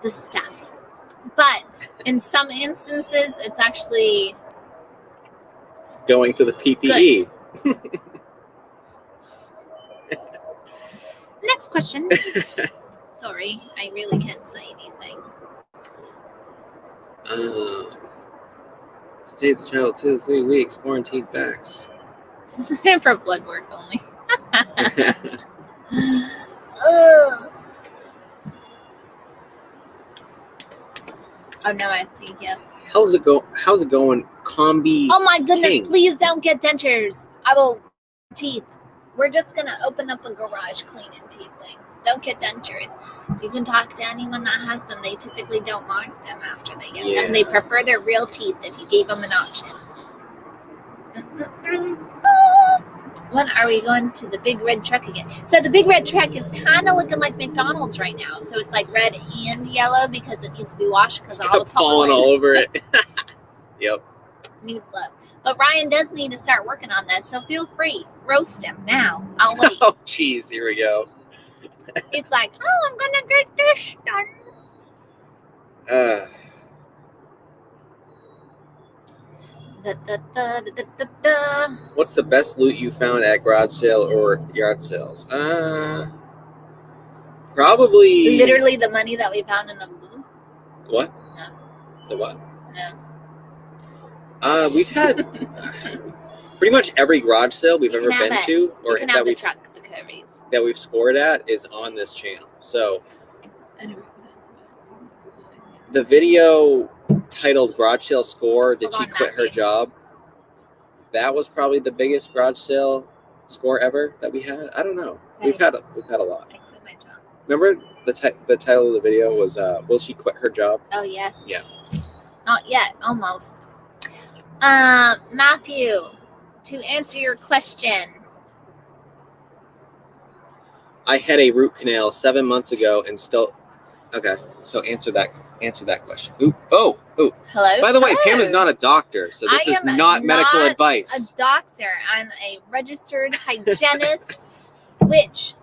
the stuff. But in some instances, it's actually going to the PPE. Next question. Sorry, I really can't say anything. Stay the child 2 to 3 weeks. Quarantine facts. For blood work only. Oh, now I see you. How's it going, Combi? Oh my goodness, King? Please don't get dentures. I will teeth. We're just gonna open up a garage cleaning teeth thing. Don't get dentures. You can talk to anyone that has them. They typically don't like them after they get them. They prefer their real teeth if you gave them an option. When are we going to the big red truck again? So the big red truck is kind of looking like McDonald's right now. So it's like red and yellow because it needs to be washed because of all the pollen all over it. Yep. Needs love. But Ryan does need to start working on that. So feel free. Roast him now. I'll wait. Oh, jeez. Here we go. It's like, oh, I'm going to get this done. What's the best loot you found at garage sale or yard sales? Probably literally the money that we found in the booth. What? No. The what? No. We've had pretty much every garage sale we've ever been to, or that we've scored at, is on this channel. So the video titled Garage Sale Score. Did Hold she on, quit her Matthew. job? That was probably the biggest garage sale score ever that we had. I don't know. We've had a lot. I quit my job. Remember the title of the video was Will she quit her job? Oh, yes. Yeah. Not yet. Almost. Matthew, to answer your question. I had a root canal 7 months ago and still. Okay, so answer that question. Ooh, oh. Hello. By the way, Pam Hello. is not a doctor, so this I is am not medical not advice. A doctor. I'm a registered hygienist, which,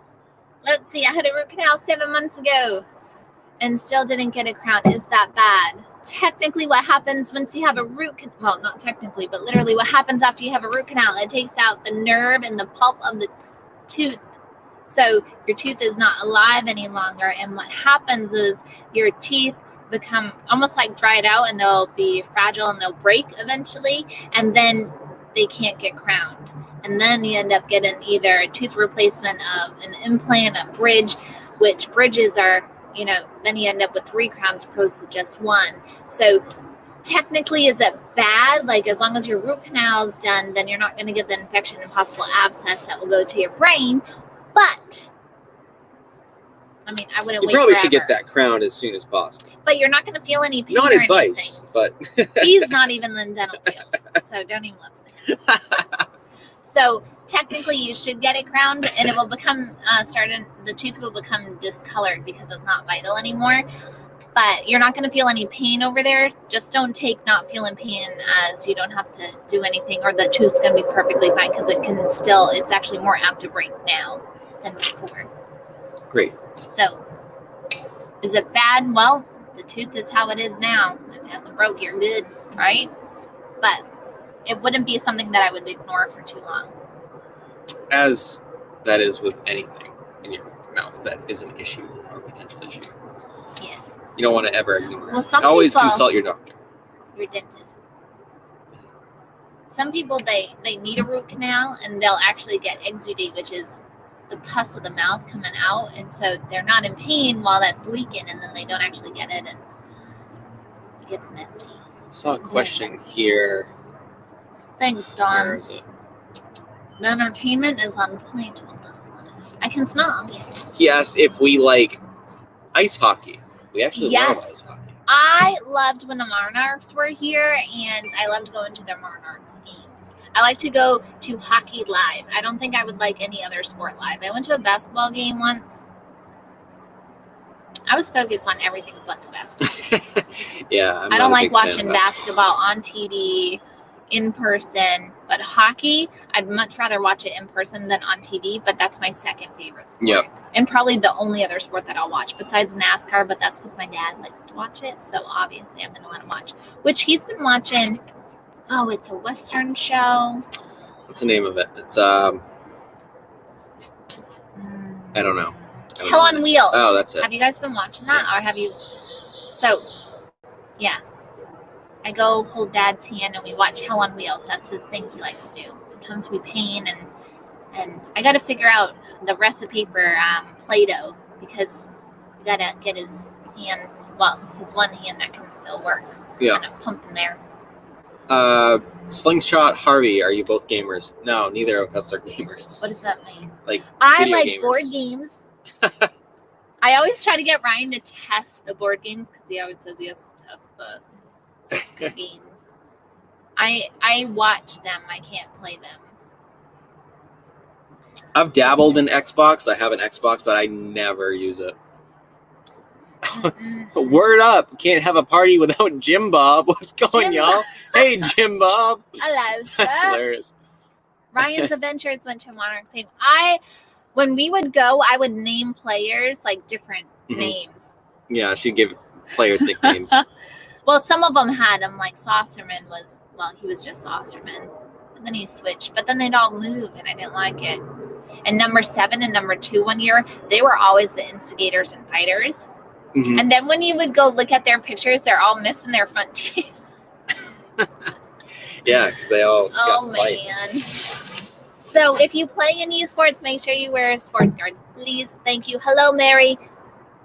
let's see, I had a root canal 7 months ago and still didn't get a crown. Is that bad? Technically, what happens once you have a well, not technically, but literally what happens after you have a root canal, it takes out the nerve and the pulp of the tooth. So your tooth is not alive any longer. And what happens is your teeth become almost like dried out, and they'll be fragile and they'll break eventually. And then they can't get crowned. And then you end up getting either a tooth replacement of an implant, a bridge, which bridges are, then you end up with 3 crowns opposed to just 1. So technically, is it bad? Like, as long as your root canal is done, then you're not going to get the infection and possible abscess that will go to your brain. But, I mean, I wouldn't wait You probably forever. should get that crowned as soon as possible. But you're not going to feel any pain Not or advice, but... He's not even in dental field, so don't even listen to him. So, technically, you should get it crowned, and it will become, the tooth will become discolored because it's not vital anymore. But you're not going to feel any pain over there. Just don't take not feeling pain as you don't have to do anything, or the tooth's going to be perfectly fine, because it's actually more apt to break now than before. Great. So, is it bad? Well, the tooth is how it is now. If it hasn't broke, you're good, right? But it wouldn't be something that I would ignore for too long. As that is with anything in your mouth that is an issue or potential issue. Yes. You don't want to ever ignore Well, it. some Always people, consult your doctor. Your dentist. Some people, they need a root canal, and they'll actually get exudate, which is the pus of the mouth coming out, and so they're not in pain while that's leaking, and then they don't actually get it, and it gets messy. I saw a question here. Thanks, Where Dawn. is it? The entertainment is on point with this one. I can smell it. He asked if we like ice hockey. We actually love Yes. ice hockey. I loved when the Monarchs were here, and I loved going to their Monarchs games. I like to go to hockey live. I don't think I would like any other sport live. I went to a basketball game once. I was focused on everything but the basketball game. Yeah, I don't like watching basketball on TV in person, but hockey, I'd much rather watch it in person than on TV, but that's my second favorite sport. Yep. And probably the only other sport that I'll watch besides NASCAR, but that's because my dad likes to watch it, so obviously I'm going to let him watch, which he's been watching. Oh, it's a Western show. What's the name of it? It's I don't know. Hell on Wheels. Oh, that's it. Have you guys been watching that, or have you? So, yes. I go hold Dad's hand and we watch Hell on Wheels. That's his thing he likes to do. Sometimes we paint, and I got to figure out the recipe for Play-Doh, because we got to get his hands, well, his one hand that can still work. Yeah. Kind of pumping there. Slingshot Harvey, are you both gamers? No, neither of us are gamers. What does that mean? Like I video like gamers. board games. I always try to get Ryan to test the board games, because he always says he has to test the games. I watch them. I can't play them. I've dabbled in Xbox. I have an Xbox, but I never use it. Word up! Can't have a party without Jim Bob. What's going, y'all? Hey, Jim Bob. Hello, sir. That's hilarious. Ryan's Adventures went to a Monarchs game. When we would go, I would name players like different names. Yeah, she'd give players nicknames. Well, some of them had them, like Saucerman he was just Saucerman. And then he switched, but then they'd all move, and I didn't like it. And number 7 and number 2 one year, they were always the instigators and fighters. Mm-hmm. And then when you would go look at their pictures, they're all missing their front teeth. Yeah, because they all got fights. Man. So if you play any sports, make sure you wear a sports guard. Please. Thank you. Hello, Mary.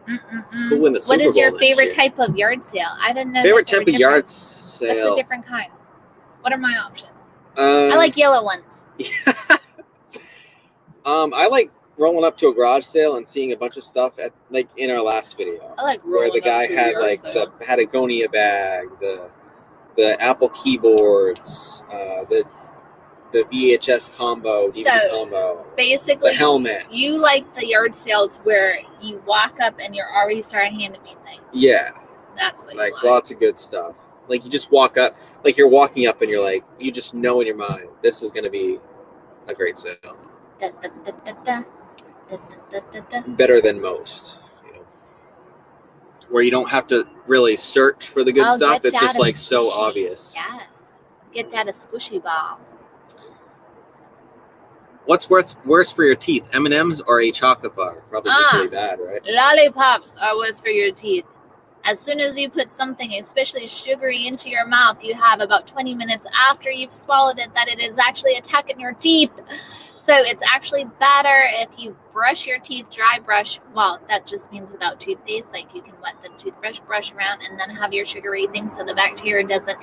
Who win the Super What is your Bowl next favorite year? type of yard sale? I didn't know. Favorite that they type were of yard different. sale? What's the different kinds? What are my options? I like yellow ones. I like rolling up to a garage sale and seeing a bunch of stuff at like in our last video. I like where the rolling guy up to a had yard like sale. the Patagonia bag, the Apple keyboards, the VHS combo, DVD combo, basically, the helmet. You like the yard sales where you walk up and you're already starting handing me things. Yeah, that's what like you like. lots of good stuff. Like you just walk up, like you're walking up and you're like, you just know in your mind this is going to be a great sale. Da, da, da, da, da. Da, da, da, da, da. Better than most. You know, where you don't have to really search for the good stuff. It's just like so obvious. Yes. Get that a squishy ball. What's worse for your teeth, M&M's or a chocolate bar? Probably pretty bad, right? Lollipops are worse for your teeth. As soon as you put something, especially sugary, into your mouth, you have about 20 minutes after you've swallowed it that it is actually attacking your teeth. So it's actually better if you brush your teeth, dry brush. Well, that just means without toothpaste. Like you can wet the toothbrush, brush around, and then have your sugary thing so the bacteria doesn't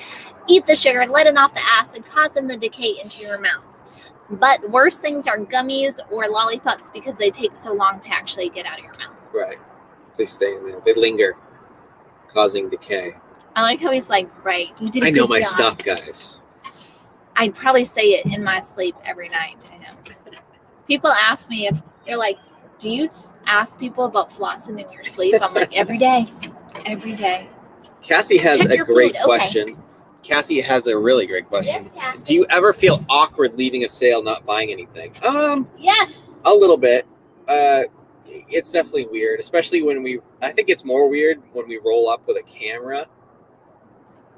eat the sugar, letting off the acid, causing the decay into your mouth. But worse things are gummies or lollipops because they take so long to actually get out of your mouth. Right. They stay in there. They linger, causing decay. I like how he's like, right, you did a I know good my job. stuff, guys. I'd probably say it in my sleep every night to him. People ask me if they're like, do you ask people about flossing in your sleep? I'm like, every day. Every day. Cassie has Check a your great food. question. Okay. Cassie has a really great question. Yes, Cassie. Do you ever feel awkward leaving a sale not buying anything? Yes. A little bit. It's definitely weird, especially when I think it's more weird when we roll up with a camera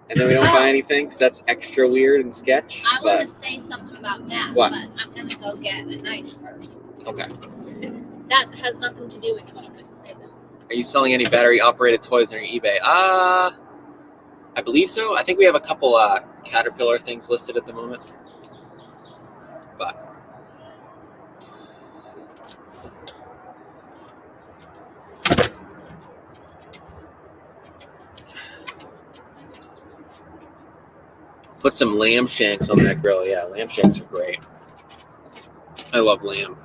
and then we don't buy anything because that's extra weird and sketch. I want to say something about that, what? But I'm going to go get a knife first. Okay. That has nothing to do with what I'm going to say, though. Are you selling any battery-operated toys on your eBay? I believe so. I think we have a couple Caterpillar things listed at the moment. But put some lamb shanks on that grill. Yeah, lamb shanks are great. I love lamb.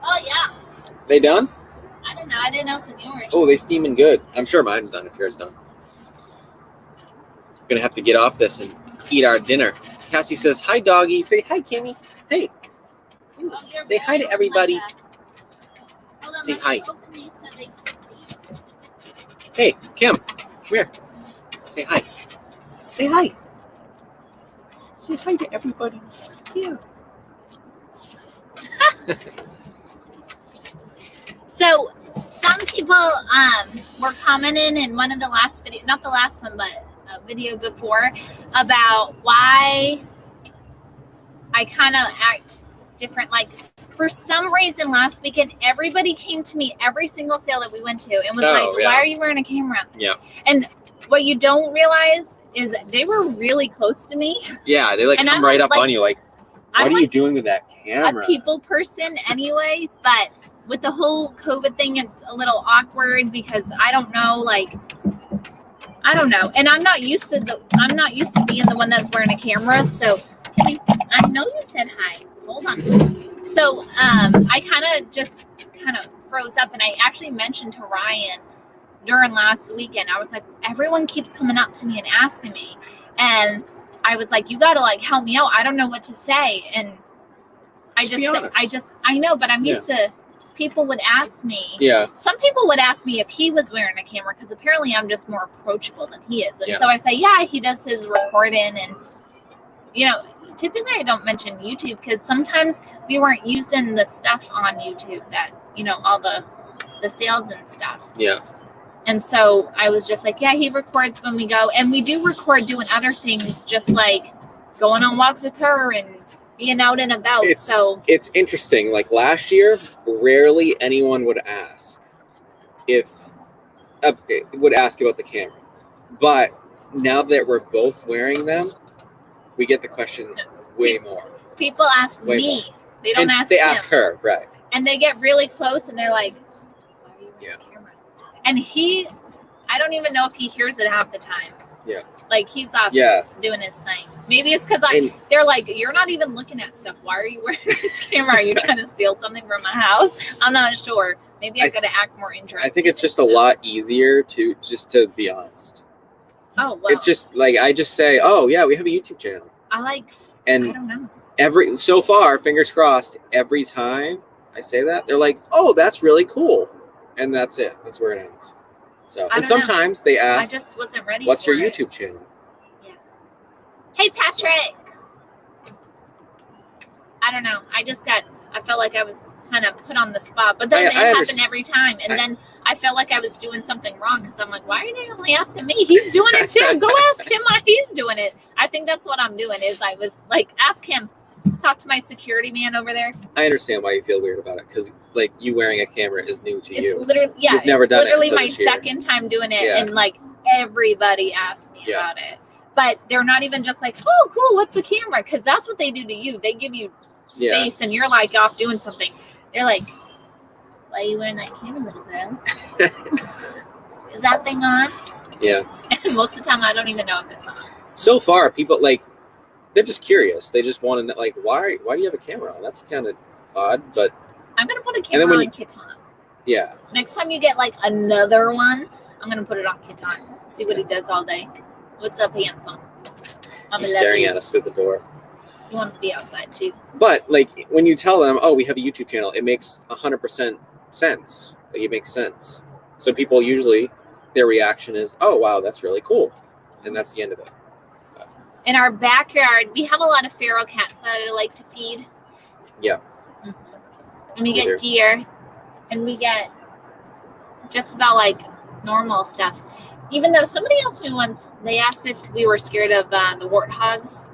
Oh, yeah. They done? I don't know. I didn't open yours. Oh, they steaming good. I'm sure mine's done if yours done. We're going to have to get off this and eat our dinner. Cassie says, hi, doggy. Say hi, Kimmy. Hey. Oh, say hi to everybody. Like say hi. So hey, Kim. Come here. Say hi. Say hi. Say hi to everybody. Yeah. So some people were commenting in one of the last video, not the last one, but a video before, about why I kind of act different. Like for some reason last weekend, everybody came to me every single sale that we went to and was why are you wearing a camera? Yeah. And what you don't realize is they were really close to me. Yeah, they like come right up on you like, what are you doing with that camera? A people person anyway, but with the whole COVID thing, it's a little awkward because I don't know, and I'm not used to being the one that's wearing a camera. So I know you said hi. Hold on. So I kind of froze up, and I actually mentioned to Ryan during last weekend. I was like, everyone keeps coming up to me and asking me, and I was like, you got to help me out. I don't know what to say, and I know, but I'm used to. People would ask me. Yeah. Some people would ask me if he was wearing a camera because apparently I'm just more approachable than he is. And so I say, yeah, he does his recording. And, typically I don't mention YouTube because sometimes we weren't using the stuff on YouTube that, all the sales and stuff. Yeah. And so I was just like, yeah, he records when we go. And we do record doing other things, just like going on walks with her and being out and about. It's interesting. Like last year, rarely anyone would ask about the camera. But now that we're both wearing them, we get the question way more. People ask Way me. more. They don't And ask they him. ask her, right? And they get really close and they're like, why are you on the camera? And I don't even know if he hears it half the time. Yeah. Like he's off doing his thing. Maybe it's because they're like, you're not even looking at stuff. Why are you wearing this camera? Are you trying to steal something from my house? I'm not sure. Maybe I gotta act more interesting. I think it's just a lot easier to be honest. Oh well. It's just like I just say, oh yeah, we have a YouTube channel. I don't know. So far, fingers crossed, every time I say that, they're like, oh, that's really cool. And that's it. That's where it ends. So and sometimes they ask, I just wasn't ready. What's your YouTube channel? Yes. Hey Patrick. I don't know. I felt like I was kind of put on the spot, but then it happened every time. And then I felt like I was doing something wrong because I'm like, why are they only asking me? He's doing it too. Go ask him why he's doing it. I think that's what I'm doing is I was like, ask him. Talk to my security man over there. I understand why you feel weird about it because like you wearing a camera is new to you. It's literally You've never done literally it my second time doing it, and like everybody asks me about it. But they're not even just like, oh, cool, what's the camera? Because that's what they do to you. They give you space, and you're like off doing something. They're like, why are you wearing that camera, little girl? Is that thing on? Yeah. And most of the time, I don't even know if it's on. So far, people like. They're just curious. They just want to know, like, why do you have a camera on? That's kind of odd, but I'm gonna put a camera on Kitan. Yeah. Next time you get like another one, I'm gonna put it on Kitan. See what he does all day. What's up, handsome? He's staring at us at the door. He wants to be outside too. But like when you tell them, oh, we have a YouTube channel, it makes 100% sense. Like it makes sense. So people usually their reaction is, oh wow, that's really cool, and that's the end of it. In our backyard, we have a lot of feral cats that I like to feed. Yeah. Mm-hmm. And we get deer, and we get just about like normal stuff. Even though somebody asked me once, they asked if we were scared of the warthogs,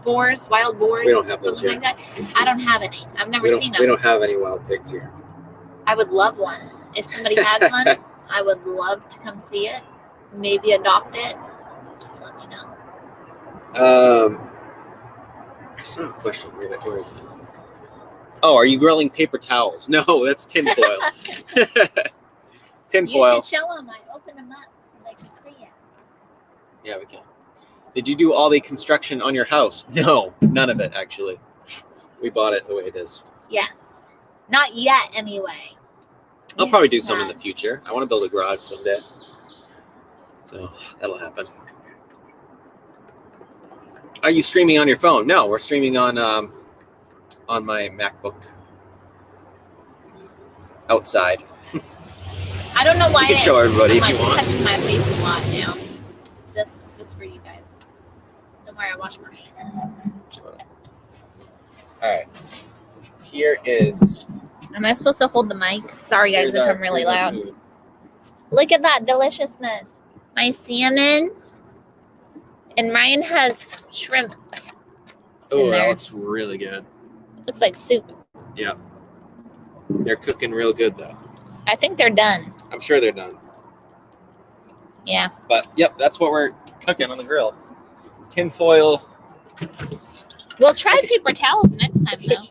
boars, wild boars. We don't have those something like that. I don't have any. I've never seen them. We don't have any wild pigs here. I would love one. If somebody has one, I would love to come see it. Maybe adopt it. Just let me know. I saw a question. Where is it? Oh, are you grilling paper towels? No, that's tinfoil. Tinfoil. You should show them. I opened them up so they can see it. Yeah, we can. Did you do all the construction on your house? No, none of it, actually. We bought it the way it is. Yes. Not yet, anyway. I'll probably do some in the future. I want to build a garage someday. So that'll happen. Are you streaming on your phone? No, we're streaming on my MacBook. Outside. I don't know why. You can show everybody if you want. I'm touching my face a lot now. Just for you guys. Don't worry, I wash my hands. All right. Here is. Am I supposed to hold the mic? Sorry, guys, if I'm really loud. Look at that deliciousness. My salmon. And Ryan has shrimp. Oh, that looks really good. Looks like soup. Yeah. They're cooking real good, though. I think they're done. I'm sure they're done. Yeah. But, yep, that's what we're cooking on the grill. Tinfoil. We'll try paper towels next time, though.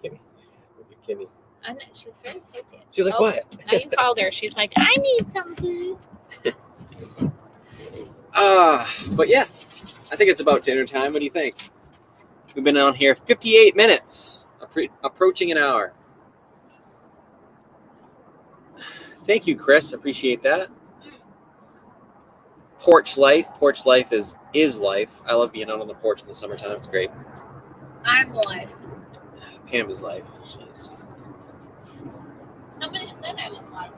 Kimmy. I know, she's very focused. She's like, what? Now you called her. She's like, I need some food. But yeah, I think it's about dinner time. What do you think? We've been on here 58 minutes, approaching an hour. Thank you, Chris. Appreciate that. Porch life. Porch life is life. I love being out on the porch in the summertime. It's great. I'm life. Pam is life. Jeez. Somebody said I was life.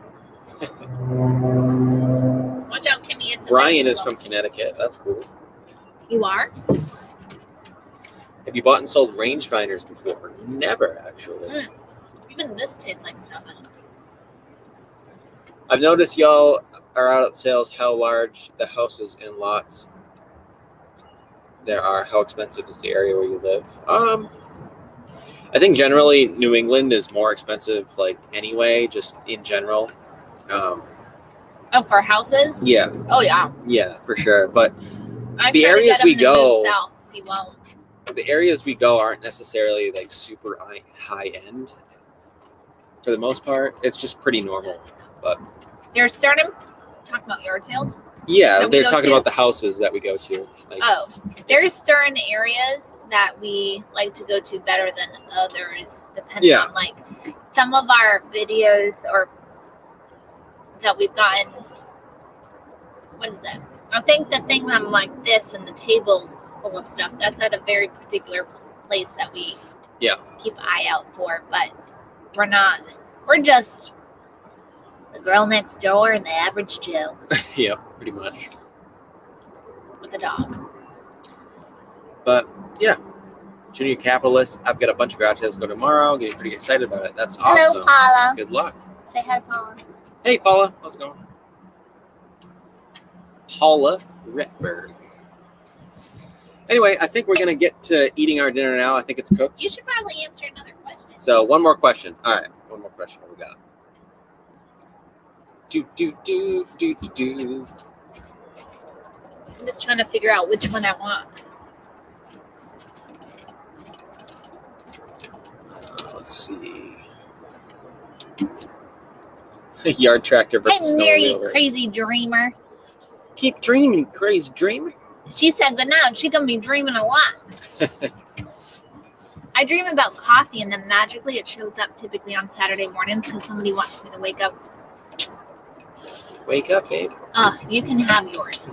Watch out, Kimmy. It's Brian is from Connecticut. That's cool. You are? Have you bought and sold rangefinders before? Never, actually. Even this tastes like salmon. I've noticed y'all are out at sales how large the houses and lots there are. How expensive is the area where you live? I think generally New England is more expensive, like anyway, just in general. Oh, for houses? Yeah. Oh, yeah. Yeah, for sure. But I'm the areas we go, you won't. The areas we go aren't necessarily like super high end. For the most part, it's just pretty normal. But You're starting talking about yard sales? yeah, That we they're go talking to? about the houses that we go to. Like, Oh, there's certain areas that we like to go to better than others, depending Yeah. on like some of our videos or that we've gotten. What is it? I think the thing that I'm like this and the tables full of stuff, that's at a very particular place that we keep an eye out for. But we're just the girl next door and the average Joe yeah, pretty much. with a dog. But yeah, Junior Capitalist. I've got a bunch of garage sales go tomorrow. Getting pretty excited about it. That's awesome. Hello, Paula. Good luck. Say hi to Paula. Hey, Paula. How's it going? Paula Retberg. Anyway, I think we're going to get to eating our dinner now. I think it's cooked. You should probably answer another question. So one more question. All right. One more question. What we got? Do. I'm just trying to figure out which one I want. Let's see. Yard tractor versus Hey, Mary, snowmobile race. crazy dreamer. Keep dreaming, crazy dreamer. She said good night. She's going to be dreaming a lot. I dream about coffee, and then magically it shows up typically on Saturday mornings because somebody wants me to wake up. Wake up, babe. You can have yours.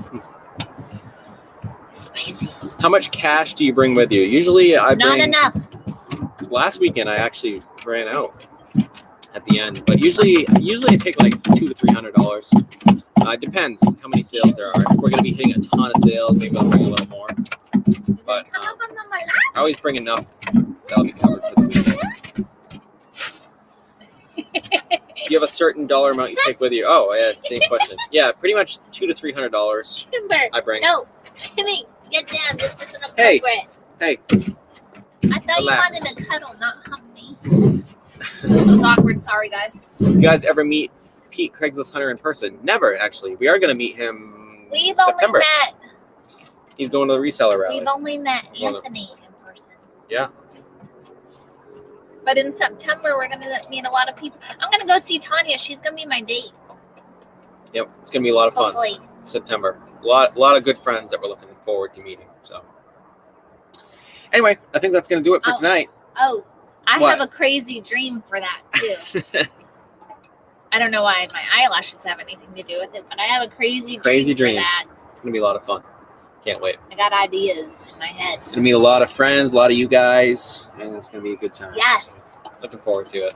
Spicy. How much cash do you bring with you? Usually I Not bring... enough. Last weekend I actually ran out at the end, but usually I take like $200 to $300. It depends how many sales there are. If we're going to be hitting a ton of sales, maybe I'll bring a little more. But I always bring enough that'll be covered for the weekend. Do you have a certain dollar amount you take with you? Oh, yeah, same question. Yeah, pretty much $200 to $300 Timber. I bring. No, Timmy, get down. This isn't appropriate. Hey. I thought Relax. you wanted to cuddle, not hump me. It was awkward. Sorry, guys. You guys ever meet Pete Craigslist Hunter in person? Never, actually. We are going to meet him We've September. only met. He's going to the reseller rally. We've only met Anthony in person. Yeah. But in September, we're going to meet a lot of people. I'm going to go see Tanya. She's going to be my date. Yep, it's going to be a lot of fun. Hopefully. September. A lot of good friends that we're looking forward to meeting. So, anyway, I think that's going to do it for tonight. Oh, I What? have a crazy dream for that, too. I don't know why my eyelashes have anything to do with it, but I have a crazy dream for that. It's going to be a lot of fun. Can't wait. I got ideas in my head. It's going to meet a lot of friends, a lot of you guys, and it's going to be a good time. Yes. So, looking forward to it.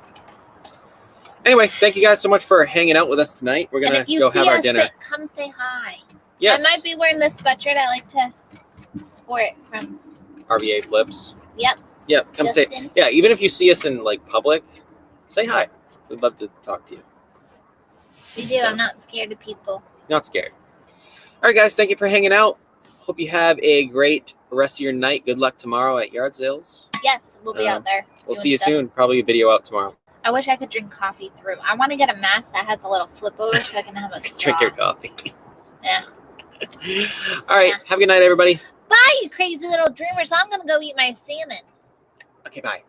Anyway, thank you guys so much for hanging out with us tonight. We're going to go have our dinner. Come say hi. Yes. I might be wearing this sweatshirt I like to sport from. RVA Flips. Yep. Yep. Come Justin. say. Yeah. Even if you see us in like public, say hi. We'd love to talk to you. We do. I'm not scared of people. Not scared. All right, guys. Thank you for hanging out. Hope you have a great rest of your night. Good luck tomorrow at yard sales. Yes, we'll be out there. We'll doing see you stuff. soon. Probably a video out tomorrow. I wish I could drink coffee through. I want to get a mask that has a little flip over so I can have a straw. Drink your coffee. Yeah. All right. Yeah. Have a good night, everybody. Bye, you crazy little dreamers. I'm going to go eat my salmon. Okay, bye.